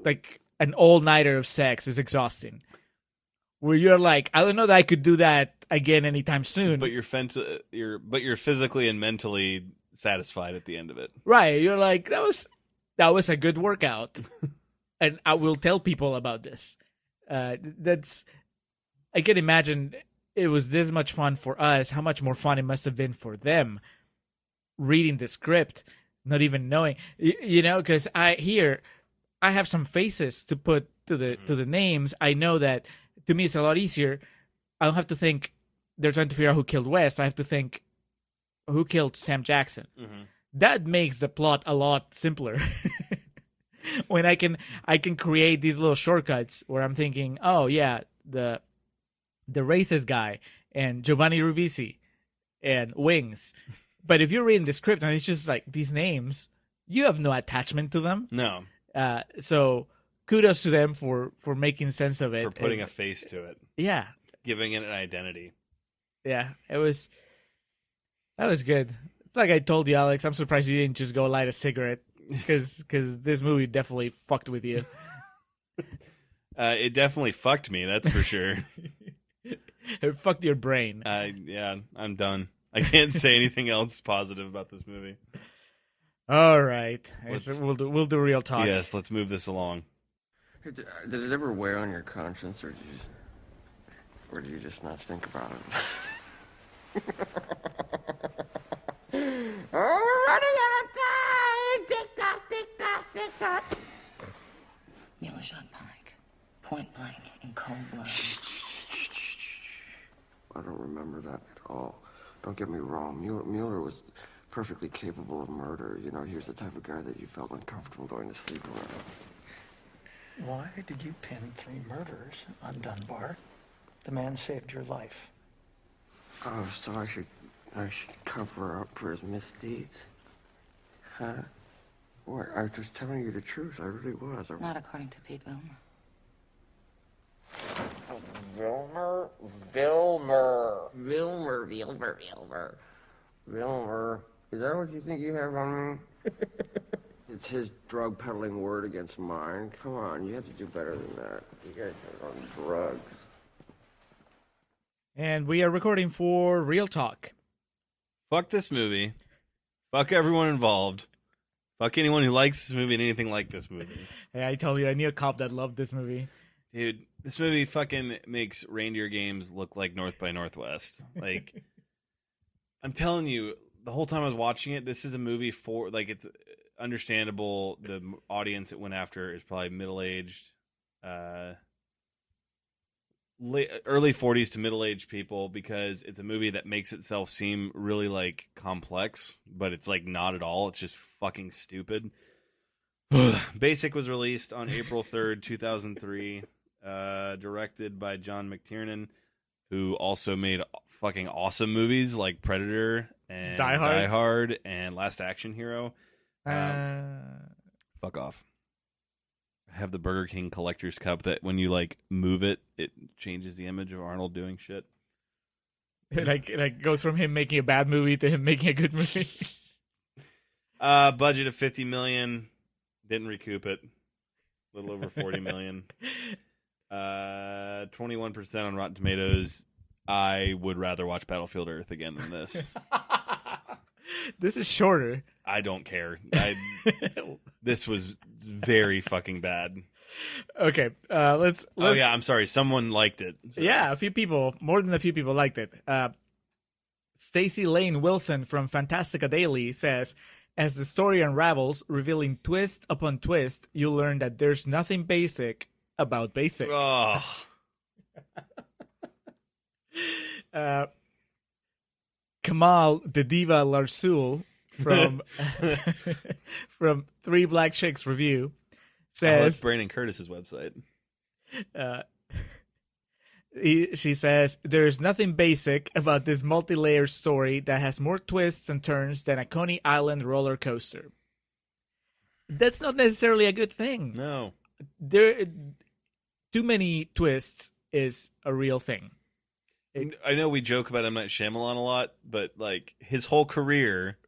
like an all-nighter of sex is exhausting. Where you're like, I don't know that I could do that again anytime soon.
But you're physically and mentally satisfied at the end of it.
Right. You're like, that was a good workout. And I will tell people about this. I can imagine it was this much fun for us. How much more fun it must have been for them reading the script, not even knowing, because I have some faces to put to the names. I know that to me it's a lot easier. I don't have to think they're trying to figure out who killed West. I have to think who killed Sam Jackson. Mm-hmm. That makes the plot a lot simpler. When I can create these little shortcuts where I'm thinking, oh yeah, the racist guy and Giovanni Ribisi and Wings. But if you're reading the script and it's just like these names, you have no attachment to them.
No.
So kudos to them for making sense of it.
For putting a face to it.
Yeah.
Giving it an identity.
Yeah, that was good. Like I told you, Alex, I'm surprised you didn't just go light a cigarette because this movie definitely fucked with you.
It definitely fucked me, that's for sure.
It fucked your brain.
Yeah, I'm done. I can't say anything else positive about this movie.
All right. We'll do real talk.
Yes, let's move this along.
Did it ever weigh on your conscience, or did you just not think about it?
Oh, we're running out of time! Tick-tock, tick-tock, tick-tock.
Mueller shot Pike, point blank, in cold blood.
I don't remember that at all. Don't get me wrong. Mueller was perfectly capable of murder. You know, he was the type of guy that you felt uncomfortable going to sleep around.
Why did you pin 3 murders on Dunbar? The man saved your life.
Oh, so I should cover up for his misdeeds? Huh? What? I was just telling you the truth. I really was.
Not according to Pete Vilmer.
Vilmer. Is that what you think you have on me? It's his drug peddling word against mine. Come on, you have to do better than that. You guys are on drugs.
And we are recording for Real Talk.
Fuck this movie. Fuck everyone involved. Fuck anyone who likes this movie and anything like this movie.
Hey, I told you, I knew a cop that loved this movie.
Dude, this movie fucking makes reindeer games look like North by Northwest. Like, I'm telling you, the whole time I was watching it, this is a movie for, like, it's understandable. The audience it went after is probably middle-aged, early 40s to middle-aged people, because it's a movie that makes itself seem really, like, complex, but it's, like, not at all. It's just fucking stupid. Basic was released on April 3rd, 2003, directed by John McTiernan, who also made fucking awesome movies like Predator and Die Hard and Last Action Hero. Fuck off. I have the Burger King collector's cup that when you like move it, it changes the image of Arnold doing shit.
It goes from him making a bad movie to him making a good movie.
Budget of $50 million. Didn't recoup it. A little over $40 million. 21% on Rotten Tomatoes. I would rather watch Battlefield Earth again than this.
This is shorter.
I don't care. This was very fucking bad.
Okay, let's.
Oh yeah, I'm sorry. Someone liked it. So.
Yeah, a few people, more than a few people liked it. Stacey Lane Wilson from Fantastica Daily says, as the story unravels, revealing twist upon twist, you learn that there's nothing basic about basic.
Oh.
Kamal the Diva Larsul from from Three Black Chicks Review says,
that's Brandon Curtis's website.
She says, there's nothing basic about this multi-layered story that has more twists and turns than a Coney Island roller coaster. That's not necessarily a good thing.
No.
Too many twists is a real thing.
I know we joke about M. Night Shyamalan a lot, but like his whole career,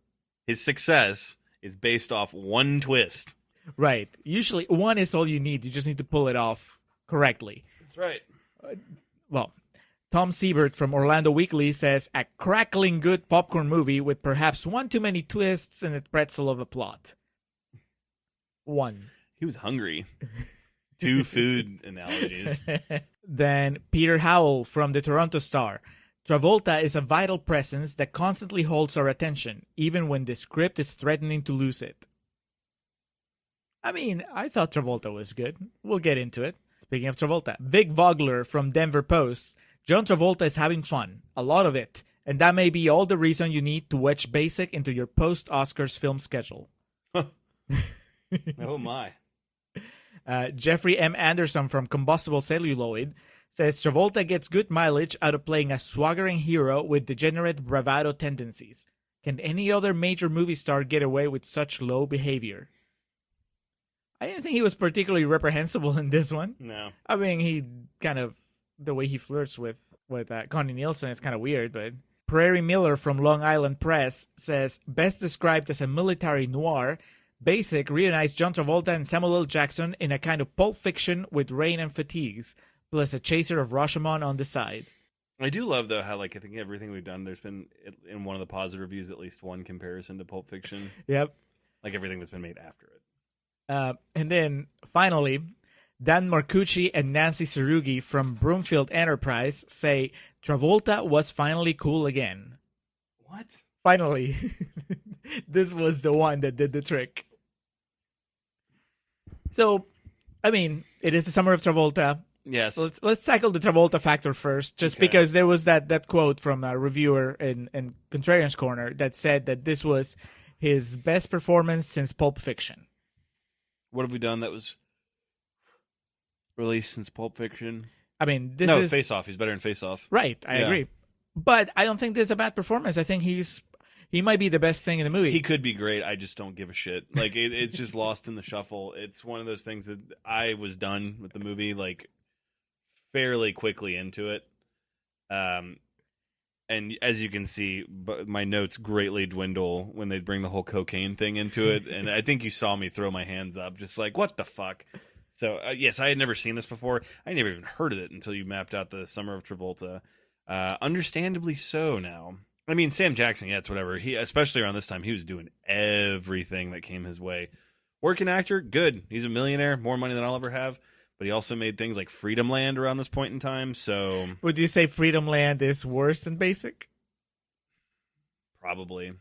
his success is based off one twist.
Right. Usually one is all you need. You just need to pull it off correctly.
That's right.
Well, Tom Siebert from Orlando Weekly says, a crackling good popcorn movie with perhaps one too many twists and a pretzel of a plot. One.
He was hungry. 2 food analogies.
Then Peter Howell from the Toronto Star. Travolta is a vital presence that constantly holds our attention, even when the script is threatening to lose it. I mean, I thought Travolta was good. We'll get into it. Speaking of Travolta, Vic Vogler from Denver Post. John Travolta is having fun, a lot of it, and that may be all the reason you need to wedge Basic into your post-Oscars film schedule.
Oh my.
Jeffrey M. Anderson from Combustible Celluloid says Travolta gets good mileage out of playing a swaggering hero with degenerate bravado tendencies. Can any other major movie star get away with such low behavior? I didn't think he was particularly reprehensible in this one.
No.
I mean, he kind of, the way he flirts with Connie Nielsen is kind of weird, but Prairie Miller from Long Island Press says, best described as a military noir, Basic reunites John Travolta and Samuel L. Jackson in a kind of Pulp Fiction with rain and fatigues, plus a chaser of Rashomon on the side.
I do love, though, how, like, I think everything we've done, there's been, in one of the positive reviews, at least one comparison to Pulp Fiction.
Yep.
Like, everything that's been made after it.
And then, finally, Dan Marcucci and Nancy Serugi from Broomfield Enterprise say Travolta was finally cool again.
What?
Finally. This was the one that did the trick. So, I mean, it is the summer of Travolta.
Yes.
Let's tackle the Travolta factor first, just because there was that quote from a reviewer in Contrarians Corner that said that this was his best performance since Pulp Fiction.
What have we done that was released since Pulp Fiction?
I mean, this is
Face Off. He's better in Face Off.
Right, I agree. But I don't think this is a bad performance. I think he might be the best thing in the movie.
He could be great. I just don't give a shit. Like it's just lost in the shuffle. It's one of those things that I was done with the movie like fairly quickly into it. And as you can see, my notes greatly dwindle when they bring the whole cocaine thing into it. And I think you saw me throw my hands up, just like, what the fuck? So, yes, I had never seen this before. I never even heard of it until you mapped out the Summer of Travolta. Understandably so now. I mean, Sam Jackson, yeah, it's whatever. He, especially around this time, he was doing everything that came his way. Working actor, good. He's a millionaire, more money than I'll ever have. But he also made things like Freedom Land around this point in time, so...
Would you say Freedom Land is worse than Basic?
Probably.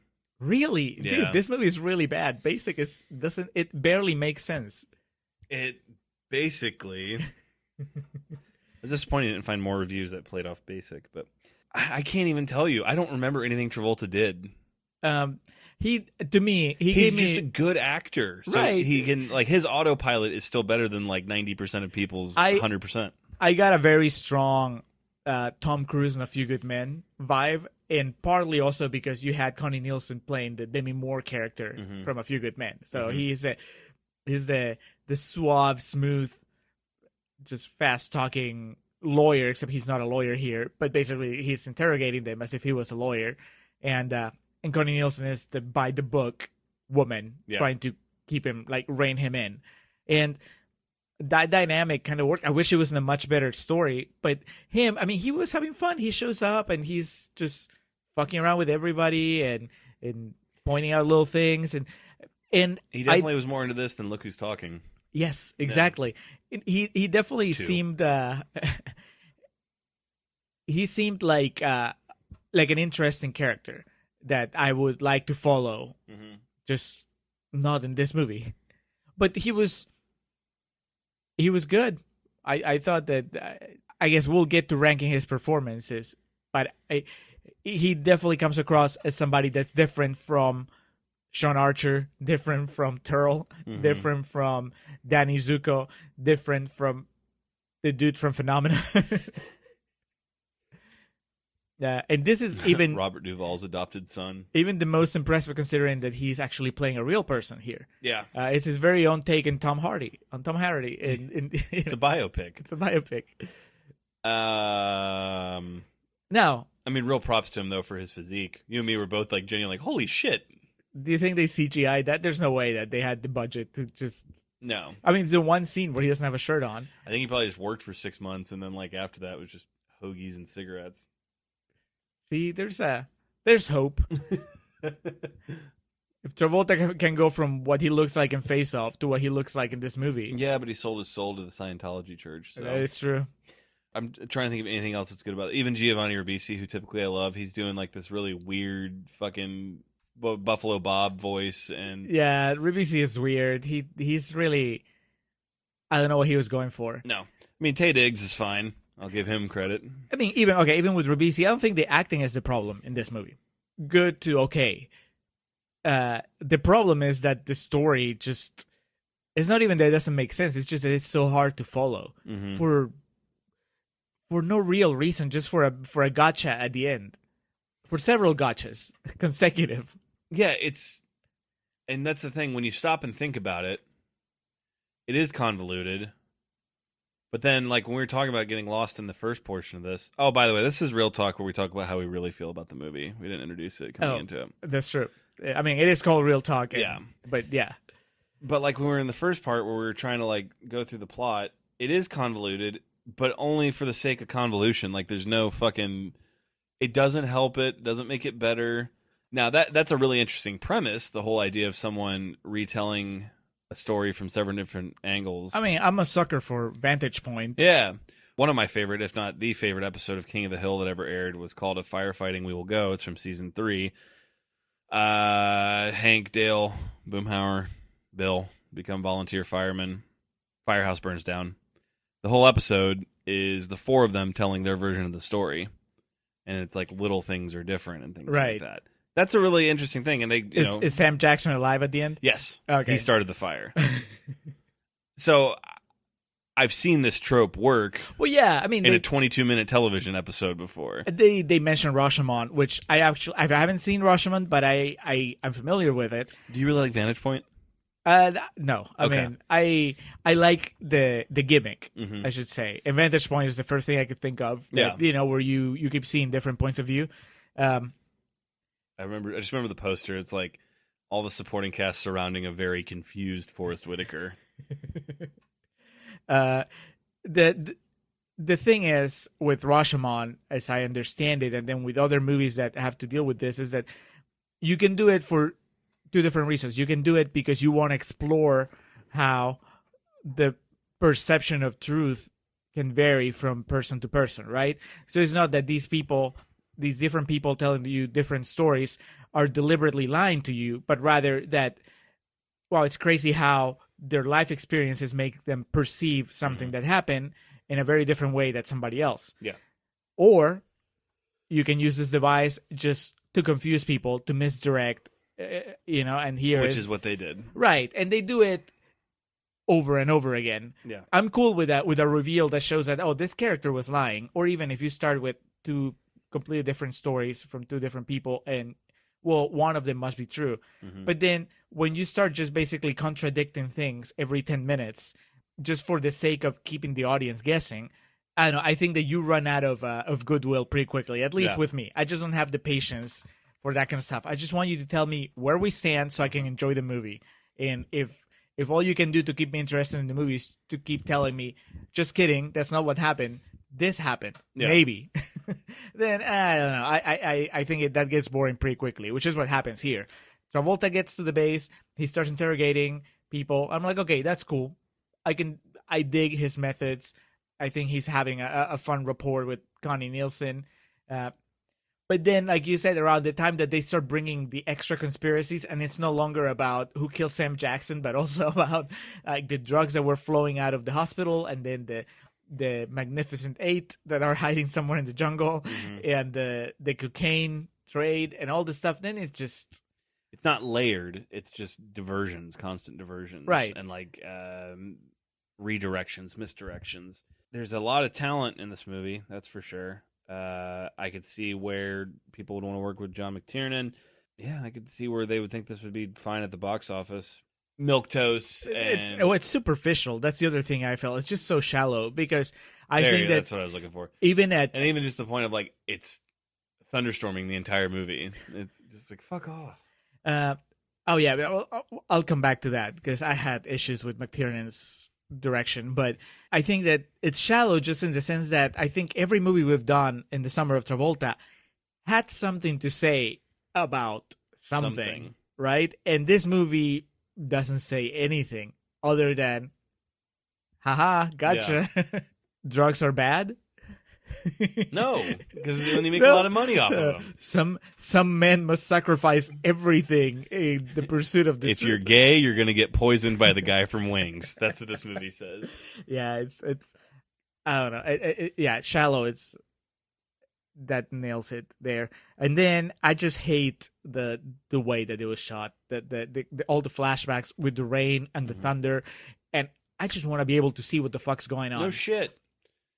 Really?
Yeah.
Dude, this movie is really bad. Basic it barely makes sense.
It basically... I was disappointed I didn't find more reviews that played off Basic, but I can't even tell you. I don't remember anything Travolta did.
He's
just a good actor. So
right.
He can, like, his autopilot is still better than like 90% of people's 100%.
I got a very strong Tom Cruise and A Few Good Men vibe, and partly also because you had Connie Nielsen playing the Demi Moore character from A Few Good Men. So he's the suave, smooth, just fast talking lawyer, except he's not a lawyer here, but basically he's interrogating them as if he was a lawyer. And Connie Nielsen is the by the book woman trying to keep him, like, rein him in. And that dynamic kind of worked. I wish it was in a much better story, but him, I mean, he was having fun. He shows up and he's just fucking around with everybody and pointing out little things. And
he definitely was more into this than Look Who's Talking.
Yes, exactly. Yeah. He definitely seemed he seemed like an interesting character that I would like to follow, just not in this movie. But he was good. I thought that, I guess we'll get to ranking his performances, but he definitely comes across as somebody that's different from Sean Archer, different from Turl, different from Danny Zuko, different from the dude from Phenomena. And this is even
Robert Duvall's adopted son.
Even the most impressive, considering that he's actually playing a real person here.
Yeah,
it's his very own take on Tom Hardy.
It's a biopic.
It's a biopic. Now,
I mean, real props to him though for his physique. You and me were both like genuinely like, holy shit.
Do you think they CGI'd that? There's no way that they had the budget to just.
No.
I mean, the one scene where he doesn't have a shirt on.
I think he probably just worked for 6 months, and then like after that was just hoagies and cigarettes.
See, there's hope. If Travolta can go from what he looks like in Face Off to what he looks like in this movie.
Yeah, but he sold his soul to the Scientology church. So.
That is true.
I'm trying to think of anything else that's good about it. Even Giovanni Ribisi, who typically I love, he's doing like this really weird fucking Buffalo Bob voice. And
yeah, Ribisi is weird. He's really, I don't know what he was going for.
No. I mean, Tay Diggs is fine. I'll give him credit. I mean,
even with Ribisi, I don't think the acting is the problem in this movie. Good to okay. The problem is that the story just, it's not even that it doesn't make sense. It's just that it's so hard to follow for no real reason, just for a gotcha at the end, for several gotchas consecutive.
Yeah, and that's the thing. When you stop and think about it, it is convoluted. But then, like, when we were talking about getting lost in the first portion of this... Oh, by the way, this is Real Talk, where we talk about how we really feel about the movie. We didn't introduce it coming into it.
That's true. I mean, it is called Real Talk.
Yeah.
But, yeah.
But, like, when we were in the first part where we were trying to, like, go through the plot, it is convoluted, but only for the sake of convolution. Like, there's no fucking... It doesn't help it, doesn't make it better. Now, that's a really interesting premise, the whole idea of someone retelling a story from several different angles.
I mean, I'm a sucker for Vantage Point.
Yeah. One of my favorite, if not the favorite episode of King of the Hill that ever aired was called A Firefighting We Will Go. It's from season 3. Hank, Dale, Boomhauer, Bill become volunteer firemen. Firehouse burns down. The whole episode is the four of them telling their version of the story, and it's like little things are different and things
Right.
like that. That's a really interesting thing, and they,
Is Sam Jackson alive at the end?
yes,
Okay.
he started the fire. So I've seen this trope work
Well, yeah. I mean,
in a 22-minute television episode before.
they mentioned Rashomon, which I haven't seen Rashomon, but I'm familiar with it.
Do you really like Vantage Point?
No, I
Okay.
mean, I like the gimmick,
Mhm.
I should say. And Vantage Point is the first thing I could think of. That, where you keep seeing different points of view.
I just remember the poster. It's like all the supporting cast surrounding a very confused Forrest Whitaker.
The thing is with Rashomon, as I understand it, and then with other movies that have to deal with this, is that you can do it for two different reasons. You can do it because you want to explore how the perception of truth can vary from person to person, right? So it's not that these different people telling you different stories are deliberately lying to you, but rather that, well, it's crazy how their life experiences make them perceive something that happened in a very different way than somebody else.
Yeah.
Or you can use this device just to confuse people, to misdirect, and here
Which is what they did.
right, and they do it over and over again.
Yeah.
I'm cool with that, with a reveal that shows that, oh, this character was lying, or even if you start with two completely different stories from two different people, and well, one of them must be true.
Mhm.
But then when you start just basically contradicting things every 10 minutes, just for the sake of keeping the audience guessing, I don't know, I think that you run out of goodwill pretty quickly, at least
Yeah.
with me. I just don't have the patience for that kind of stuff. I just want you to tell me where we stand so I can enjoy the movie. And if all you can do to keep me interested in the movie is to keep telling me, just kidding, that's not what happened, this happened,
Yeah.
maybe, then I don't know. I think that gets boring pretty quickly, which is what happens here. Travolta gets to the base, he starts interrogating people. I'm like, okay, that's cool. I dig his methods. I think he's having a fun rapport with Connie Nielsen. But then, like you said, around the time that they start bringing the extra conspiracies, and it's no longer about who killed Sam Jackson, but also about like the drugs that were flowing out of the hospital, and then the Magnificent Eight that are hiding somewhere in the jungle, and the cocaine trade and all this stuff. Then it's just
It's not layered. It's just diversions, constant diversions.
Right.
And like redirections, misdirections. There's a lot of talent in this movie, that's for sure. I could see where people would want to work with John McTiernan. Yeah, I could see where they would think this would be fine at the box office. Milquetoast and
it's superficial. That's the other thing I felt. It's just so shallow because I think
that's what I was looking for.
even at
And even just the point of like it's thunderstorming the entire movie. It's just like fuck off.
oh yeah, I'll come back to that because I had issues with McTiernan's direction, but I think that it's shallow just in the sense that I think every movie we've done in the summer of Travolta had something to say about something. Right? And this movie doesn't say anything other than, haha, gotcha. Drugs are bad.
No, because they only make
No.
a lot of money off of them.
Some men must sacrifice everything in the pursuit of the
If
truth.
you're gay, you're gonna get poisoned by the guy from Wings. That's what this movie says.
Yeah, it's I don't know. Yeah, shallow. It's that nails it there. And then I just hate the way that it was shot. The all the flashbacks with the rain and the thunder, and I just want to be able to see what the fuck's going on.
No shit.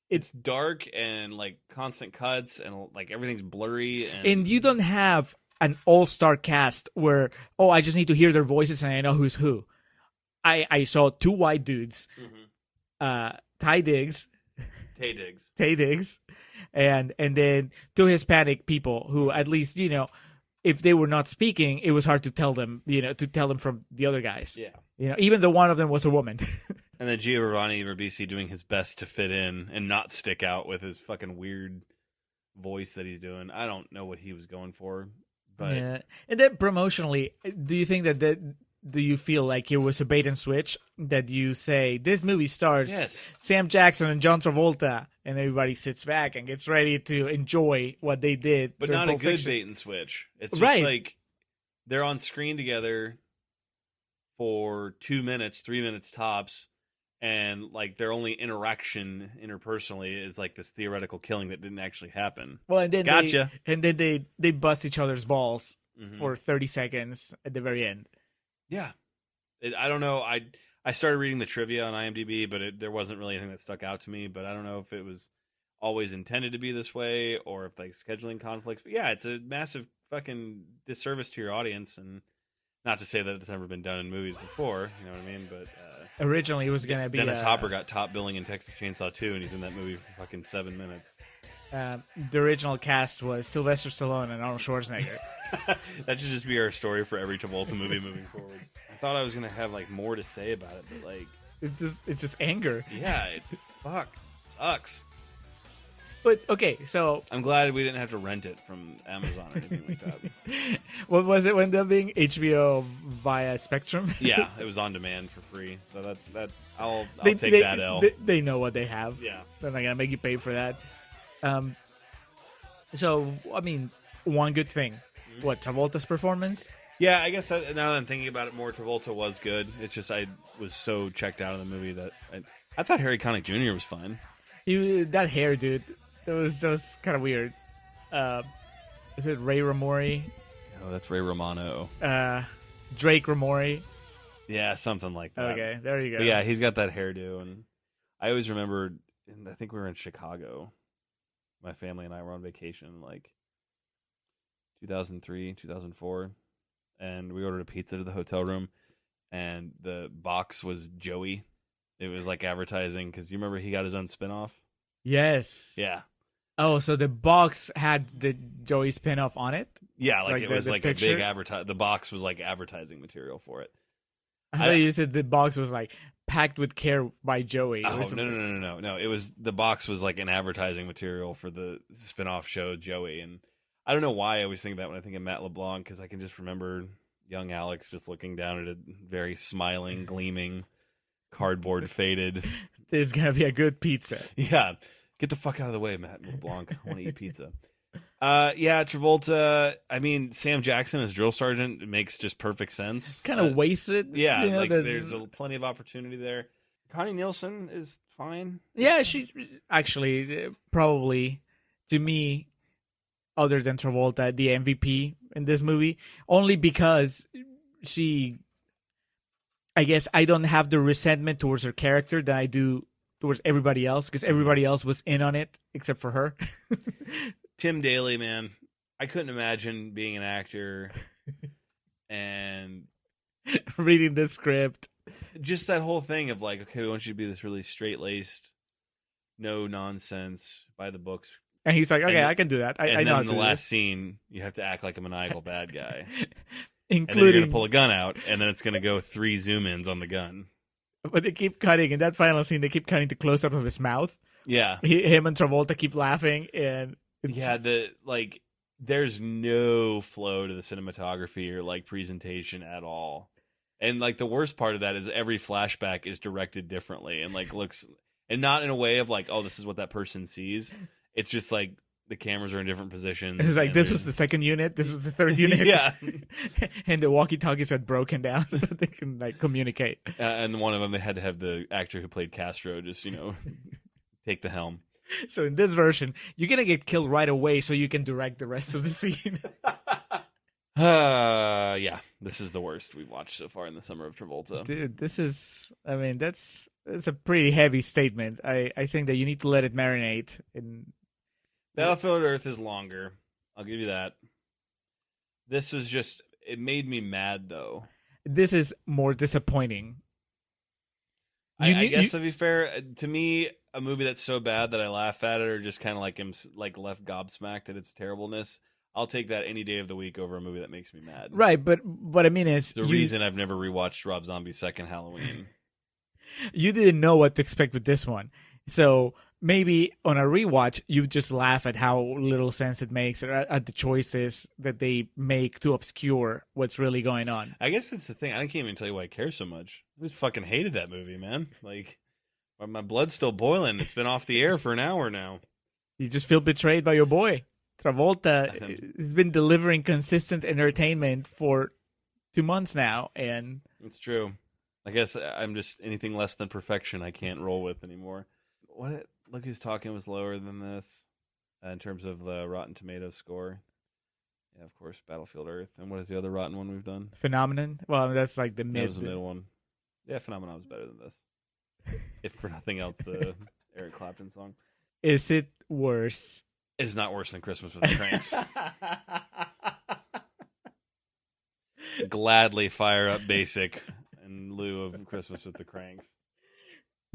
It's dark and like constant cuts and like everything's blurry
And you don't have an all-star cast where, oh, I just need to hear their voices and I know who's who. I saw two white dudes, Ty Diggs,
Tay
Diggs, and then two Hispanic people who at least, if they were not speaking, it was hard to tell them, from the other guys.
Yeah.
Even though one of them was a woman.
And then Giovanni Ribisi doing his best to fit in and not stick out with his fucking weird voice that he's doing. I don't know what he was going for, but
Yeah. And then promotionally, do you think do you feel like it was a bait and switch that you say this movie stars
Yes.
Sam Jackson and John Travolta, and everybody sits back and gets ready to enjoy what they did,
but
during
not a
Pulp
good
Fiction?
bait and switch. It's just
Right.
like they're on screen together for 2 minutes, 3 minutes tops, and like their only interaction interpersonally is like this theoretical killing that didn't actually happen.
Well, and then
Gotcha.
they bust each other's balls
Mhm.
for 30 seconds at the very end.
Yeah, I don't know. I started reading the trivia on IMDb, but there wasn't really anything that stuck out to me. But I don't know if it was always intended to be this way or if like scheduling conflicts. But yeah, it's a massive fucking disservice to your audience, and not to say that it's never been done in movies before. You know what I mean? But
Originally, it was going to be
Dennis Hopper got top billing in Texas Chainsaw 2, and he's in that movie for fucking 7 minutes.
The original cast was Sylvester Stallone and Arnold Schwarzenegger.
That should just be our story for every Travolta movie moving forward. I thought I was gonna have like more to say about it, but like,
It's just anger.
yeah, it sucks.
But okay, so
I'm glad we didn't have to rent it from Amazon or anything like that.
what was it when up being HBO via Spectrum?
Yeah, it was on demand for free, so that I'll
They-
take
they-
that L.
They know what they have.
Yeah.
They're not gonna make you pay for that. So I mean, one good thing. What, Travolta's performance?
Yeah, I guess now that I'm thinking about it more, Travolta was good. It's just I was so checked out of the movie that I thought Harry Connick Jr. was fine.
That hair, dude. That was kind of weird. Is it Ray Romori?
Oh, that's Ray Romano.
Drake Romori.
Yeah, something like that.
Okay, there you go.
But yeah, he's got that hairdo, and I always remember. I think we were in Chicago. My family and I were on vacation, like 2003, 2004, and we ordered a pizza to the hotel room, and the box was Joey. It was like advertising because you remember he got his own spinoff.
Yes.
Yeah,
Oh, so the box had the Joey spinoff on it?
yeah, like it was
the
like
picture?
a big advertise. The box was like advertising material for it.
I thought you said the box was like packed with care by Joey.
Oh
or something.
no! It was the box was like an advertising material for the spin-off show Joey, and I don't know why I always think that when I think of Matt LeBlanc because I can just remember young Alex just looking down at a very smiling, gleaming, cardboard faded.
This is gonna be a good pizza.
Yeah, get the fuck out of the way, Matt LeBlanc. I want to eat pizza. Yeah, Travolta. I mean, Sam Jackson as drill sergeant makes just perfect sense.
Kind of wasted.
Yeah,
you know,
like there's plenty of opportunity there. Connie Nielsen is fine.
Yeah, she actually probably to me, other than Travolta, the MVP in this movie, only because she. I guess I don't have the resentment towards her character that I do towards everybody else because everybody else was in on it except for her.
Tim Daly, man, I couldn't imagine being an actor and
Reading the script.
just that whole thing of like, okay, we want you to be this really straight-laced, no nonsense, by the books.
And he's like, okay,
then-
I can do that. I
And
know how
then
to
in the
do
last
this.
scene, you have to act like a maniacal bad guy. And then you're
Including,
going to pull a gun out, and then it's going to go 3 zoom-ins on the gun.
but they keep cutting in that final scene. They keep cutting to close up of his mouth.
Yeah.
Him and Travolta keep laughing, and it's-
Yeah, there's no flow to the cinematography or like presentation at all. And like the worst part of that is every flashback is directed differently and like looks, and not in a way of like, oh, this is what that person sees. It's just like the cameras are in different positions.
it's like
and
this was
there's-
the second unit, this was the third unit.
Yeah.
And the walkie-talkies had broken down so they can like communicate.
And one of them, they had to have the actor who played Castro just, take the helm.
So in this version, you're gonna get killed right away, so you can direct the rest of the scene.
Yeah, this is the worst we've watched so far in the summer of Travolta.
Dude, this is. I mean, that's a pretty heavy statement. I think that you need to let it marinate. And
Battlefield Earth is longer. I'll give you that. This was just, it made me mad though.
this is more disappointing.
I guess to be fair, to me, a movie that's so bad that I laugh at it or just kind of like am like left gobsmacked at its terribleness, I'll take that any day of the week over a movie that makes me mad.
Right, but what I mean is
The reason I've never rewatched Rob Zombie's second Halloween.
you didn't know what to expect with this one. So maybe on a rewatch, you just laugh at how little sense it makes or at the choices that they make to obscure what's really going on.
I guess that's the thing. I can't even tell you why I care so much. I just fucking hated that movie, man. Like, my blood's still boiling. It's been off the air for an hour now.
You just feel betrayed by your boy. Travolta has been delivering consistent entertainment for 2 months now, and
It's true. I guess I'm just anything less than perfection I can't roll with anymore. Look Who's Talking was lower than this in terms of the Rotten Tomatoes score. Yeah, of course, Battlefield Earth. And what is the other rotten one we've done?
Phenomenon. Well, that's like the mid.
That was the middle one. Yeah, Phenomenon was better than this. If for nothing else, the Eric Clapton song.
Is it worse?
It's not worse than Christmas with the Cranks. Gladly fire up Basic in lieu of Christmas with the Cranks.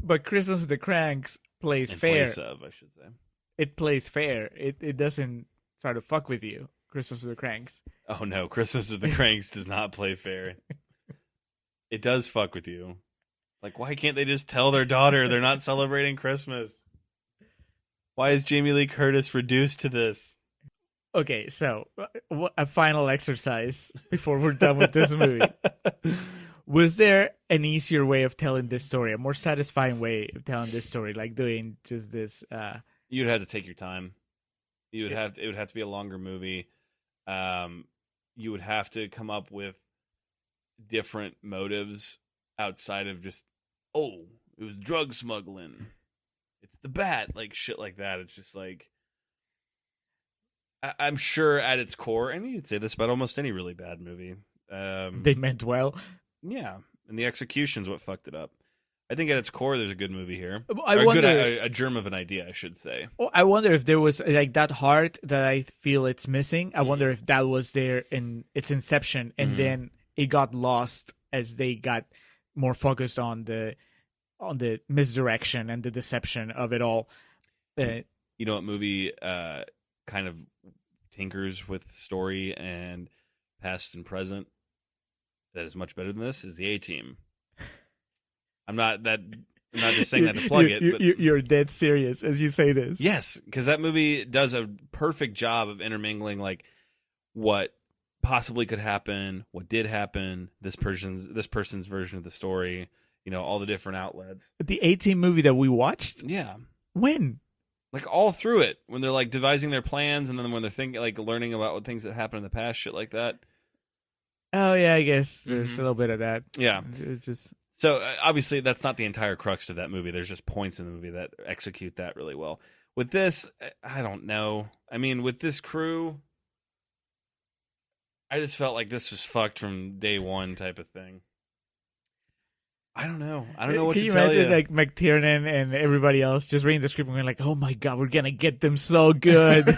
But Christmas with the Cranks plays
In
fair.
place of, I should say.
It plays fair. It doesn't try to fuck with you. Christmas with the Cranks.
Oh no, Christmas with the Cranks does not play fair. It does fuck with you. Like, why can't they just tell their daughter they're not celebrating Christmas? Why is Jamie Lee Curtis reduced to this?
Okay, so a final exercise before we're done with this movie. Was there an easier way of telling this story, a more satisfying way of telling this story, like doing just this?
You'd have to take your time. It would have to be a longer movie. You would have to come up with different motives outside of just, oh, it was drug smuggling. It's the bat, like shit like that. It's just like, I'm sure at its core, and you'd say this about almost any really bad movie.
They meant well.
Yeah, and the execution's what fucked it up. I think at its core, there's a good movie here. A germ of an idea, I should say.
I wonder if there was like that heart that I feel it's missing. I wonder if that was there in its inception, and then it got lost as they got more focused on the misdirection and the deception of it all.
You know what movie kind of tinkers with story and past and present that is much better than this is the A-Team. I'm not just saying that to plug it. But
you're dead serious as you say this.
Yes, because that movie does a perfect job of intermingling like what possibly could happen, what did happen, this person's version of the story, all the different outlets.
The A-Team movie that we watched?
Yeah.
When?
Like all through it, when they're like devising their plans, and then when they're thinking, like learning about what things that happened in the past, shit like that.
Oh yeah, I guess there's a little bit of that.
Yeah,
it's just
so obviously that's not the entire crux of that movie. There's just points in the movie that execute that really well. With this, I don't know. I mean, with this crew, I just felt like this was fucked from day one, type of thing. I don't know. I don't know what to tell you.
Can you imagine, like, McTiernan and everybody else just reading the script and going like, oh my God, we're going to get them so good.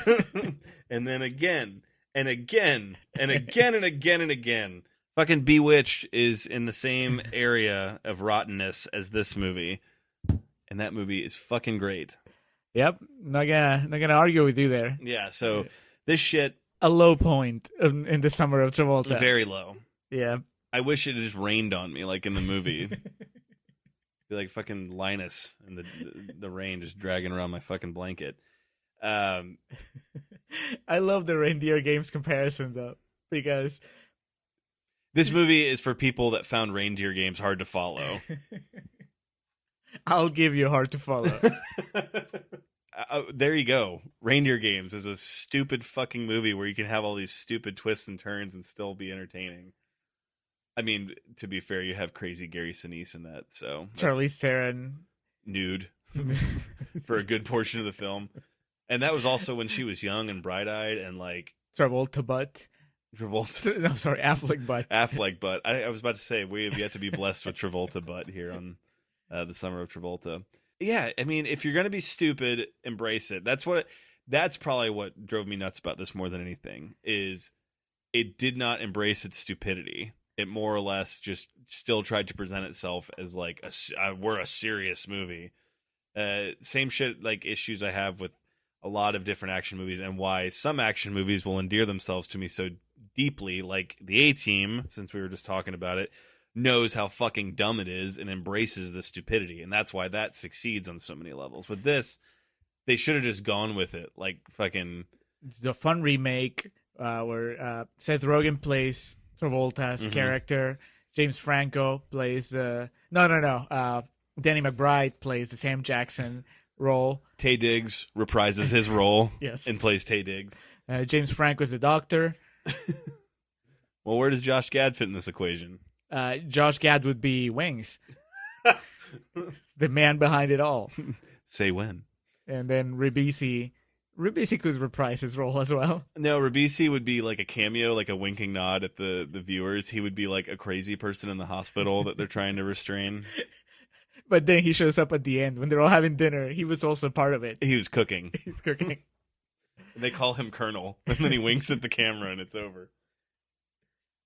And then again, and again, and again, and again, and again. Fucking Bewitched is in the same area of rottenness as this movie. And that movie is fucking great.
Yep. Not gonna argue with you there.
Yeah, so this shit...
A low point in the summer of Travolta.
Very low.
Yeah.
I wish it just rained on me, like in the movie. Be like fucking Linus in the rain, just dragging around my fucking blanket.
I love the Reindeer Games comparison, though, because
this movie is for people that found Reindeer Games hard to follow.
I'll give you hard to follow.
There you go. Reindeer Games is a stupid fucking movie where you can have all these stupid twists and turns and still be entertaining. I mean, to be fair, you have crazy Gary Sinise in that, so
Charlize Theron
nude for a good portion of the film, and that was also when she was young and bright-eyed and like
Travolta butt.
No,
sorry, Affleck butt.
Affleck butt. I was about to say we have yet to be blessed with Travolta butt here on the summer of Travolta. Yeah, I mean, if you're gonna be stupid, embrace it. That's probably what drove me nuts about this more than anything. Is it did not embrace its stupidity. It more or less just still tried to present itself as like we're a serious movie. Same shit like issues I have with a lot of different action movies, and why some action movies will endear themselves to me so deeply, like the A-Team, since we were just talking about it, knows how fucking dumb it is and embraces the stupidity, and that's why that succeeds on so many levels. With this, they should have just gone with it, like fucking
the fun remake where Seth Rogen plays Travolta's character. James Franco plays Danny McBride plays the Sam Jackson role.
Taye Diggs reprises his role
yes.
and plays Taye Diggs.
James Franco is the doctor.
Well, where does Josh Gad fit in this equation?
Josh Gad would be Wings, the man behind it all.
Say when.
And then Ribisi could reprise his role as well.
No, Ribisi would be like a cameo, like a winking nod at the viewers. He would be like a crazy person in the hospital that they're trying to restrain.
But then he shows up at the end when they're all having dinner. He was also part of it.
He was cooking.
He's cooking.
They call him Colonel, and then he winks at the camera, and it's over.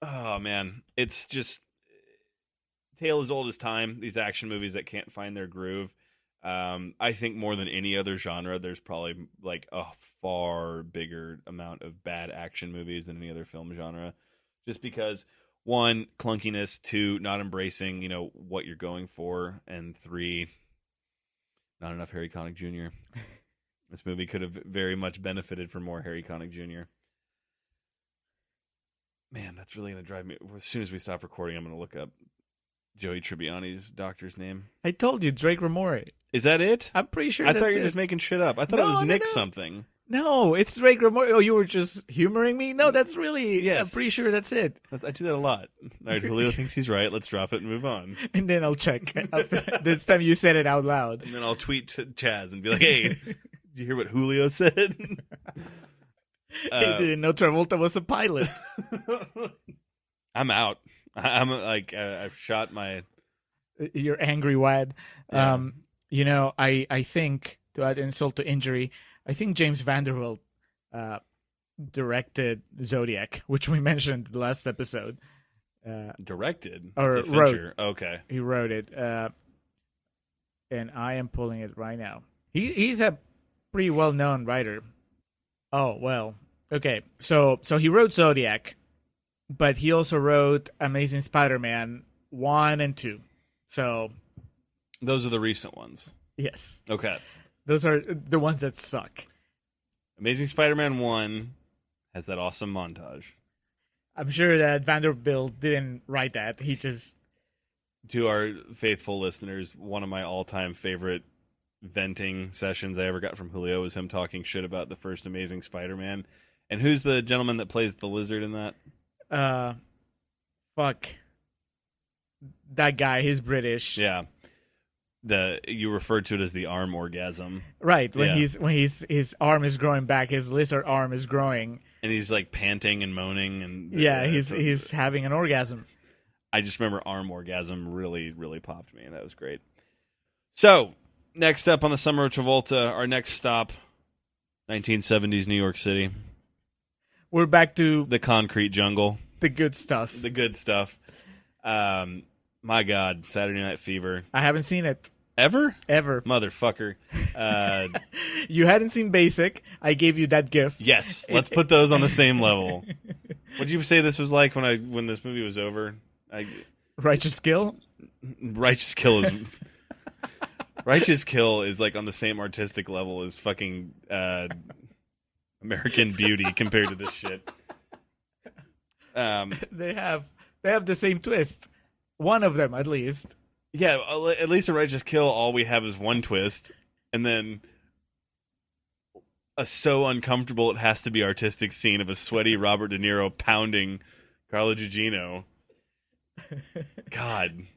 Oh, man. It's just tale as old as time, these action movies that can't find their groove. I think more than any other genre, there's probably like a far bigger amount of bad action movies than any other film genre. Just because, one, clunkiness, two, not embracing, what you're going for, and three, not enough Harry Connick Jr. This movie could have very much benefited from more Harry Connick Jr. Man, that's really going to drive me. As soon as we stop recording, I'm going to look up Joey Tribbiani's doctor's name.
I told you, Drake Ramore.
Is that it?
I'm pretty sure
I
that's
thought you were
it.
just making shit up. I thought it was Nick something.
No, it's Drake Ramore. Oh, you were just humoring me? No, that's really...
Yes.
I'm pretty sure that's it.
I do that a lot. All right, Julio thinks he's right. Let's drop it and move on.
And then I'll check after this time you said it out loud.
And then I'll tweet to Chaz and be like, hey, did you hear what Julio said?
He didn't know Travolta was a pilot.
I'm out. I'm like, I've shot my...
You're angry, Wad.
Yeah.
I think, to add insult to injury, I think James Vanderbilt directed Zodiac, which we mentioned in the last episode.
Directed?
Or
it's a Fincher. Okay.
He wrote it. And I am pulling it right now. He's a pretty well-known writer. Oh, well. Okay. So he wrote Zodiac, but he also wrote Amazing Spider-Man 1 and 2. So...
Those are the recent ones.
Yes.
Okay.
Those are the ones that suck.
Amazing Spider-Man 1 has that awesome montage.
I'm sure that Vanderbilt didn't write that. He just...
To our faithful listeners, one of my all-time favorite venting sessions I ever got from Julio was him talking shit about the first Amazing Spider-Man. And who's the gentleman that plays the lizard in that?
Fuck. That guy, he's British.
Yeah. You referred to it as the arm orgasm.
Right, when
Yeah.
his arm is growing back, his lizard arm is growing.
And he's like panting and moaning and
he's having an orgasm.
I just remember arm orgasm really, really popped me, and that was great. So, next up on the Summer of Travolta, our next stop, 1970s New York City.
We're back to
The concrete jungle.
the good stuff.
The good stuff. My God, Saturday Night Fever.
I haven't seen it.
Ever?
Ever.
Motherfucker.
You hadn't seen Basic. I gave you that gift.
Yes, let's put those on the same level. What'd you say this was like when this movie was over?
Righteous Kill?
Righteous Kill is like on the same artistic level as fucking American Beauty compared to this shit.
They have the same twist. One of them, at least.
Yeah, at least in Righteous Kill, all we have is one twist, and then a so uncomfortable it has to be artistic scene of a sweaty Robert De Niro pounding Carla Gugino. God.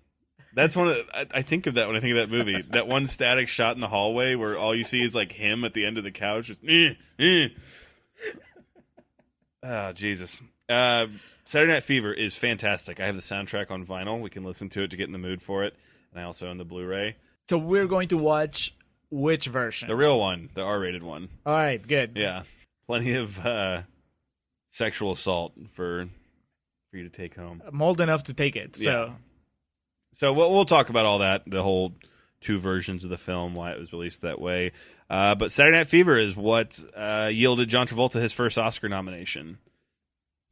That's one of I think of that when I think of that movie. That one static shot in the hallway where all you see is like him at the end of the couch. Just, Oh, Jesus. Saturday Night Fever is fantastic. I have the soundtrack on vinyl. We can listen to it to get in the mood for it. And I also own the Blu-ray.
So we're going to watch which version?
The real one, the R-rated one.
All right, good.
Yeah. Plenty of sexual assault for you to take home.
I'm old enough to take it, so...
Yeah. So we'll talk about all that, the whole two versions of the film, why it was released that way. But Saturday Night Fever is what yielded John Travolta his first Oscar nomination.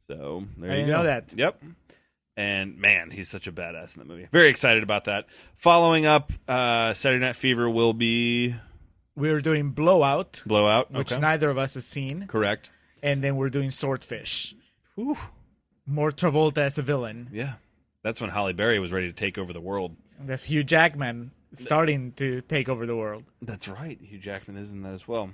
So there you go.
I didn't know that.
Yep. And man, he's such a badass in that movie. Very excited about that. Following up, Saturday Night Fever will be...
We're doing Blowout,
Blowout,
which
okay.
neither of us has seen.
Correct.
And then we're doing Swordfish.
Whew.
More Travolta as a villain.
Yeah. That's when Halle Berry was ready to take over the world.
And that's Hugh Jackman starting to take over the world.
That's right. Hugh Jackman is in that as well.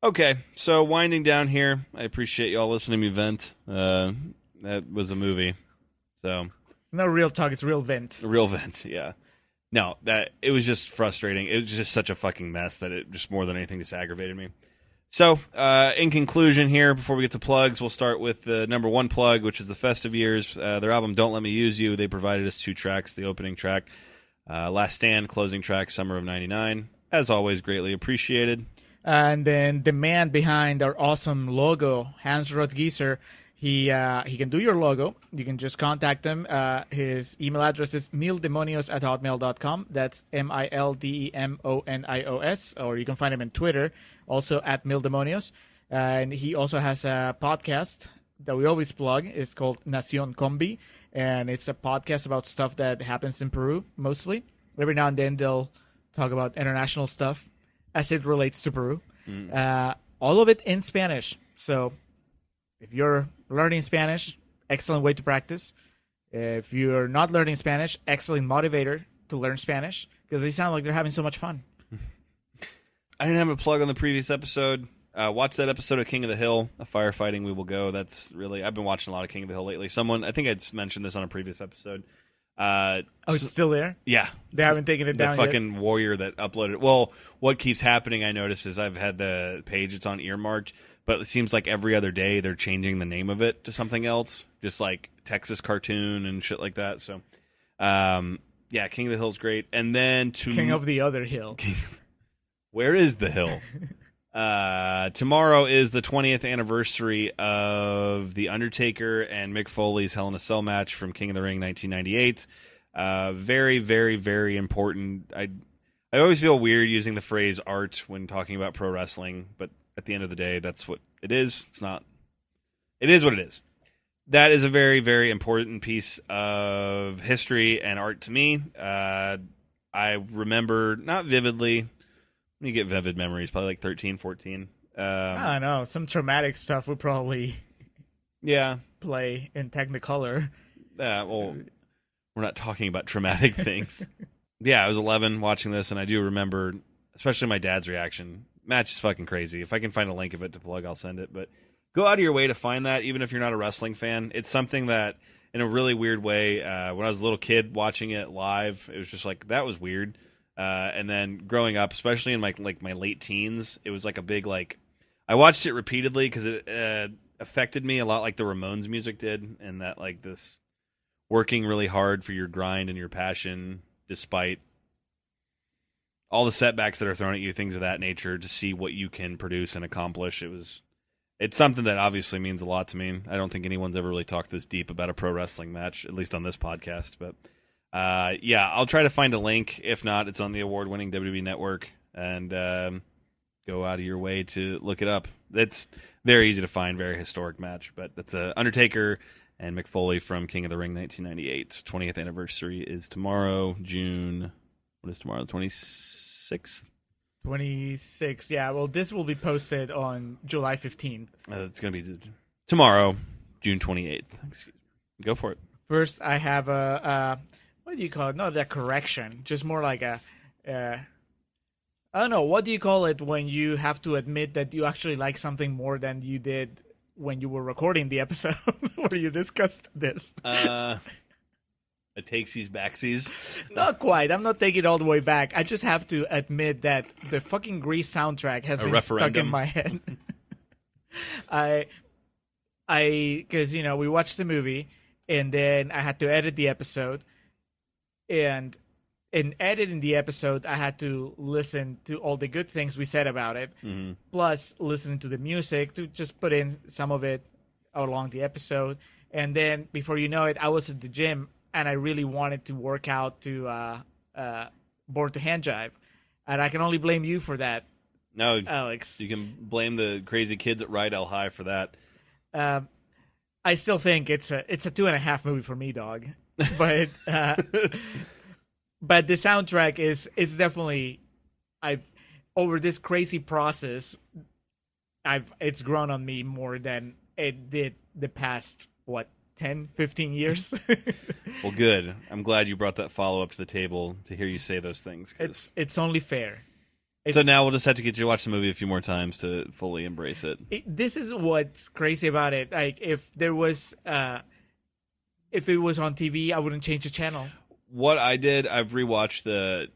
Okay, so winding down here, I appreciate y'all listening to me vent. That was a movie. So
It's not real talk, it's real vent.
Real vent, yeah. No, it was just frustrating. It was just such a fucking mess that it just more than anything just aggravated me. So, in conclusion here, before we get to plugs, we'll start with the number one plug, which is the Festive Years. Their album, Don't Let Me Use You, they provided us 2 tracks, the opening track, Last Stand, closing track, Summer of 99. As always, greatly appreciated.
And then the man behind our awesome logo, Hans Rothgieser, he can do your logo. You can just contact him. His email address is mildemonios@hotmail.com. That's MILDEMONIOS. Or you can find him on Twitter, also at mildemonios. And he also has a podcast that we always plug. It's called Nacion Combi. And it's a podcast about stuff that happens in Peru, mostly. Every now and then they'll talk about international stuff as it relates to Peru. All of it in Spanish. So if you're learning Spanish, excellent way to practice. If you're not learning Spanish, excellent motivator to learn Spanish because they sound like they're having so much fun.
I didn't have a plug on the previous episode. Watch that episode of King of the Hill, A Firefighting We Will Go. That's really, I've been watching a lot of King of the Hill lately. I think I'd mentioned this on a previous episode.
It's still there?
Yeah.
They haven't taken it down
yet. The fucking warrior that uploaded. Well, what keeps happening, I notice, is I've had the page, it's on earmarked, but it seems like every other day they're changing the name of it to something else, just like Texas Cartoon and shit like that. So, yeah, King of the Hill's great. And then
King of the Other Hill.
Where is the hill? Tomorrow is the 20th anniversary of The Undertaker and Mick Foley's Hell in a Cell match from King of the Ring 1998. Very, very, very important. I always feel weird using the phrase art when talking about pro wrestling, but at the end of the day, that's what it is. It is what it is. That is a very, very important piece of history and art to me. I remember, not vividly, when you get vivid memories, probably like 13, 14.
I don't know. Some traumatic stuff would probably play in Technicolor.
Well, we're not talking about traumatic things. Yeah, I was 11 watching this, and I do remember, especially my dad's reaction. Match is fucking crazy. If I can find a link of it to plug, I'll send it. But go out of your way to find that, even if you're not a wrestling fan. It's something that, in a really weird way, when I was a little kid watching it live, it was just like, that was weird. And then growing up, especially in my late teens, it was like a big, like, I watched it repeatedly because it affected me a lot like the Ramones music did, and that, like, this working really hard for your grind and your passion despite all the setbacks that are thrown at you, things of that nature, to see what you can produce and accomplish. It's something that obviously means a lot to me. I don't think anyone's ever really talked this deep about a pro wrestling match, at least on this podcast. But yeah, I'll try to find a link. If not, it's on the award-winning WWE Network, and go out of your way to look it up. It's very easy to find, very historic match. But that's Undertaker and Mick Foley from King of the Ring 1998. 20th anniversary is tomorrow, June. What is tomorrow? The 26th?
26th, yeah. Well, this will be posted on July 15th.
It's going to be tomorrow, June 28th. Excuse me. Go for it.
First, I have what do you call it? Not a correction, just more like I don't know. What do you call it when you have to admit that you actually like something more than you did when you were recording the episode where you discussed this?
A takesies backsies.
Not quite. I'm not taking it all the way back. I just have to admit that the fucking Grease soundtrack has been stuck in my head. Because we watched the movie, and then I had to edit the episode, and in editing the episode, I had to listen to all the good things we said about it, plus listening to the music to just put in some of it along the episode, and then before you know it, I was at the gym. And I really wanted to work out to Board to Hand Jive. And I can only blame you for that.
No,
Alex.
You can blame the crazy kids at Rydell High for that.
I still think it's a 2.5 movie for me, dog. But but the soundtrack it's definitely over this crazy process, it's grown on me more than it did the past 10, 15 years.
Well, good. I'm glad you brought that follow-up to the table to hear you say those things.
It's only fair.
So now we'll just have to get you to watch the movie a few more times to fully embrace it.
This is what's crazy about it. Like, if there was if it was on TV, I wouldn't change the channel.
What I did, I've rewatched the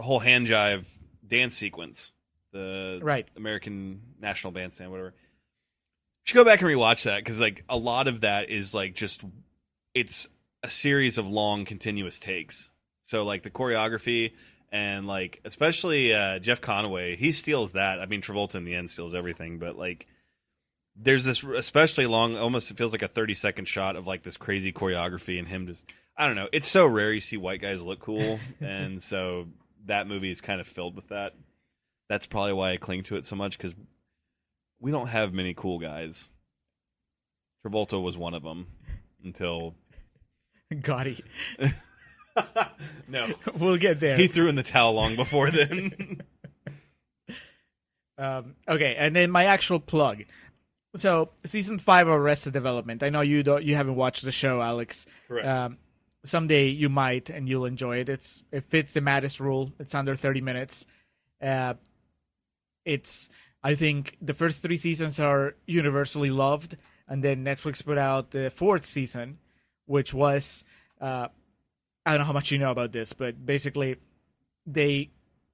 whole hand jive dance sequence, the
Right.
American National Bandstand, whatever. You should go back and rewatch that because like a lot of that is like just it's a series of long continuous takes. So like the choreography and like especially Jeff Conaway, he steals that. I mean Travolta in the end steals everything, but like there's this especially long, almost it feels like a 30-second shot of like this crazy choreography and him just I don't know. It's so rare you see white guys look cool, and so that movie is kind of filled with that. That's probably why I cling to it so much because we don't have many cool guys. Travolta was one of them until
Gotti.
no,
We'll get there.
he threw in the towel long before then.
Okay, and then my actual plug. So, season 5 of Arrested Development. I know you haven't watched the show, Alex.
Correct.
Someday you might, and you'll enjoy it. It fits the Mattis rule. It's under 30 minutes. I think the first 3 seasons are universally loved, and then Netflix put out the 4th season, which was I don't know how much you know about this, but basically they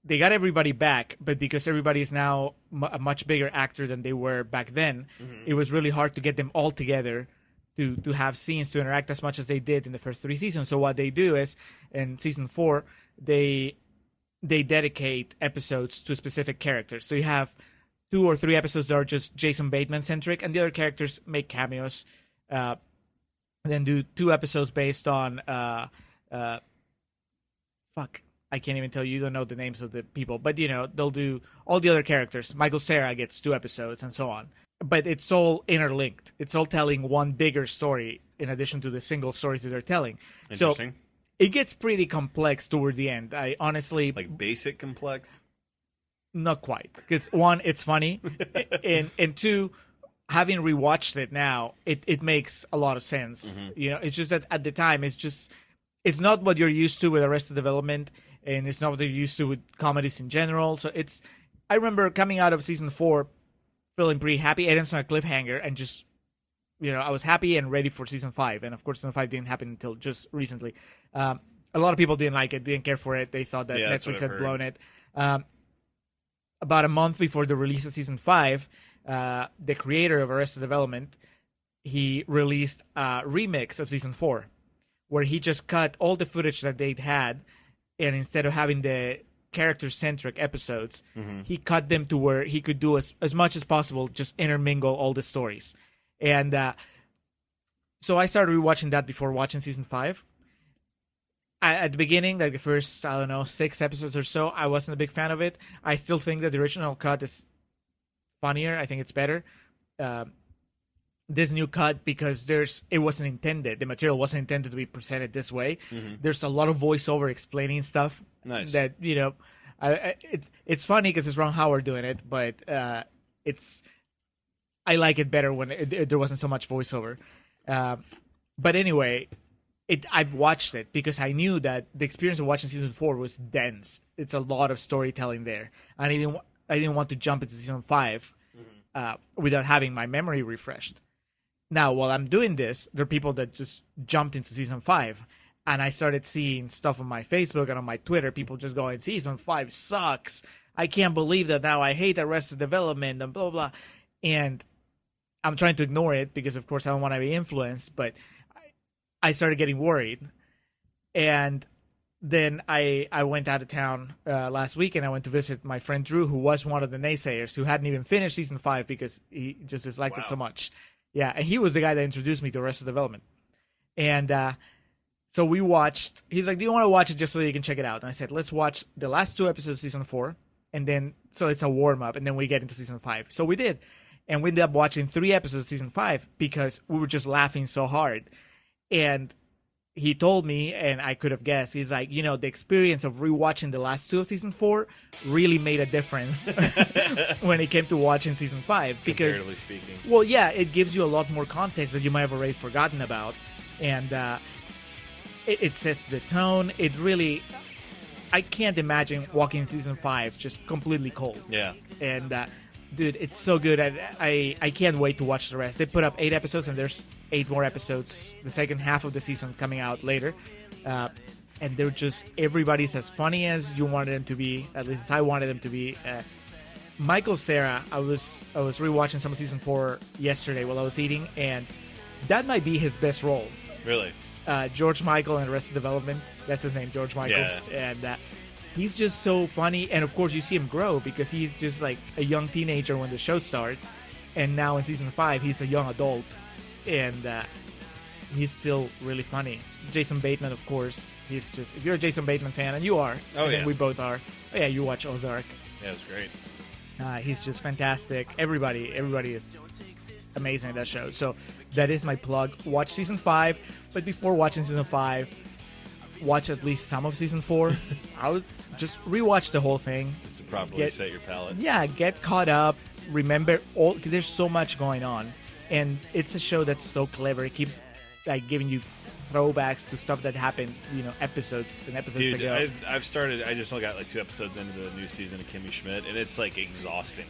got everybody back, but because everybody is now a much bigger actor than they were back then, it was really hard to get them all together to have scenes to interact as much as they did in the first 3 seasons. So what they do is in season 4 they dedicate episodes to specific characters. So you have 2 or 3 episodes that are just Jason Bateman centric, and the other characters make cameos. And then do 2 episodes based on I can't even tell you. You don't know the names of the people, but they'll do all the other characters. Michael Cera gets 2 episodes and so on. But it's all interlinked. It's all telling one bigger story in addition to the single stories that they're telling.
Interesting.
So it gets pretty complex toward the end. I honestly
Like basic complex.
Not quite, because 1, it's funny, and 2, having rewatched it now, it makes a lot of sense. It's just that at the time, it's not what you're used to with Arrested Development, and it's not what you're used to with comedies in general. So I remember coming out of season 4, feeling pretty happy. It ends on a cliffhanger, and just I was happy and ready for season 5. And of course, season 5 didn't happen until just recently. A lot of people didn't like it, didn't care for it. They thought that Netflix had blown it. About a month before the release of season 5, the creator of Arrested Development, he released a remix of season 4, where he just cut all the footage that they'd had, and instead of having the character-centric episodes, he cut them to where he could do as much as possible, just intermingle all the stories. And so I started rewatching that before watching season 5. At the beginning, like the first, 6 episodes or so, I wasn't a big fan of it. I still think that the original cut is funnier. I think it's better. This new cut, because it wasn't intended. The material wasn't intended to be presented this way. There's a lot of voiceover explaining stuff.
Nice.
That it's funny because it's Ron Howard doing it, but I like it better when there wasn't so much voiceover. But anyway. I've watched it because I knew that the experience of watching season 4 was dense. It's a lot of storytelling there, and I didn't want to jump into season 5 without having my memory refreshed. Now, while I'm doing this, there are people that just jumped into season 5, and I started seeing stuff on my Facebook and on my Twitter. People just going, "Season 5 sucks. I can't believe that now. I hate Arrested Development and blah blah." And I'm trying to ignore it because, of course, I don't want to be influenced, but I started getting worried, and then I went out of town last week, and I went to visit my friend Drew, who was one of the naysayers, who hadn't even finished season 5 because he just disliked it so much. Yeah, and he was the guy that introduced me to Arrested Development. And so we watched. He's like, "Do you want to watch it just so you can check it out?" And I said, "Let's watch the last 2 episodes of season 4, and then so it's a warm up, and then we get into season 5." So we did, and we ended up watching 3 episodes of season 5 because we were just laughing so hard. And he told me, and I could have guessed, he's like, the experience of rewatching the last 2 of season 4 really made a difference when it came to watching season 5. Because,
comparatively speaking.
Well, yeah, it gives you a lot more context that you might have already forgotten about. And it sets the tone. It really, I can't imagine walking season 5 just completely cold.
Yeah.
And, dude, it's so good. I can't wait to watch the rest. They put up 8 episodes, and there's 8 more episodes, the second half of the season coming out later. And they're just, everybody's as funny as you wanted them to be, at least as I wanted them to be. Michael Cera, I was rewatching some of season 4 yesterday while I was eating, and that might be his best role.
Really?
George Michael in Arrested Development, that's his name, George Michael.
Yeah.
And he's just so funny, and of course you see him grow because he's just like a young teenager when the show starts, and now in season 5 he's a young adult, and he's still really funny. Jason Bateman, of course, he's just, if you're a Jason Bateman fan, and you are, I think we both are. Oh, yeah, you watch Ozark.
Yeah, it was great.
He's just fantastic. Everybody is amazing at that show. So that is my plug. Watch season 5, but before watching season 5, watch at least some of season 4. I would just rewatch the whole thing.
Just to properly set your palate.
Yeah, get caught up. Remember, cause there's so much going on, and it's a show that's so clever. It keeps like giving you throwbacks to stuff that happened, episodes ago.
I've started. I just only got like 2 episodes into the new season of Kimmy Schmidt, and it's like exhausting.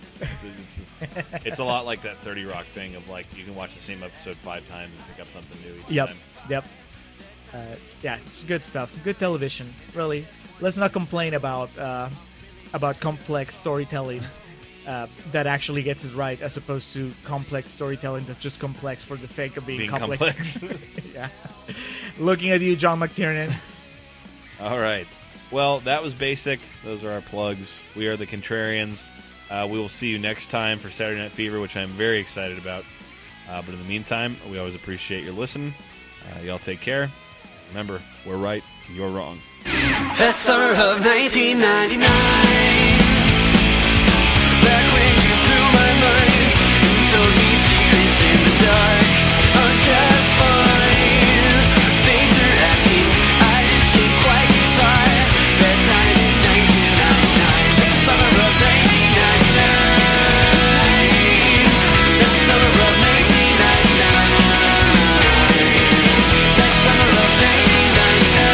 It's a lot like that 30 Rock thing of like you can watch the same episode 5 times and pick up something new each time.
Yep. Yeah, it's good stuff. Good television, really. Let's not complain about complex storytelling that actually gets it right, as opposed to complex storytelling that's just complex for the sake of being complex. Yeah. Looking at you, John McTiernan.
All right. Well, that was basic. Those are our plugs. We are the Contrarians. We will see you next time for Saturday Night Fever, which I'm very excited about. But in the meantime, we always appreciate your listen. Y'all take care. Remember, we're right, you're wrong.
The summer of 1999, back when you blew my mind and told me secrets in the dark. I'm just fine. Things are asking, I just can't quite get by. That time in 1999, the summer of 1999, that summer of 1999, that summer of 1999,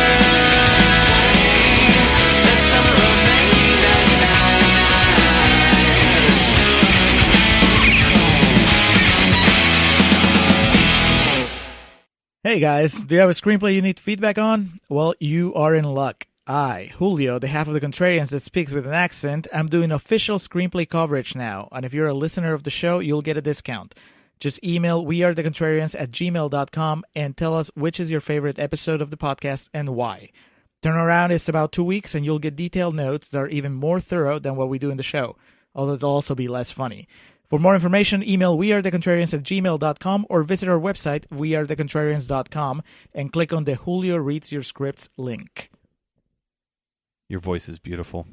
that summer of 1999.
Hey guys, do you have a screenplay you need feedback on? Well, you are in luck. I, Julio, the half of the Contrarians that speaks with an accent, I'm doing official screenplay coverage now, and if you're a listener of the show, you'll get a discount. Just email wearethecontrarians@gmail.com and tell us which is your favorite episode of the podcast and why. Turnaround is about 2 weeks, and you'll get detailed notes that are even more thorough than what we do in the show, although it'll also be less funny. For more information, email wearethecontrarians@gmail.com or visit our website, wearethecontrarians.com, and click on the Julio Reads Your Scripts link.
Your voice is beautiful.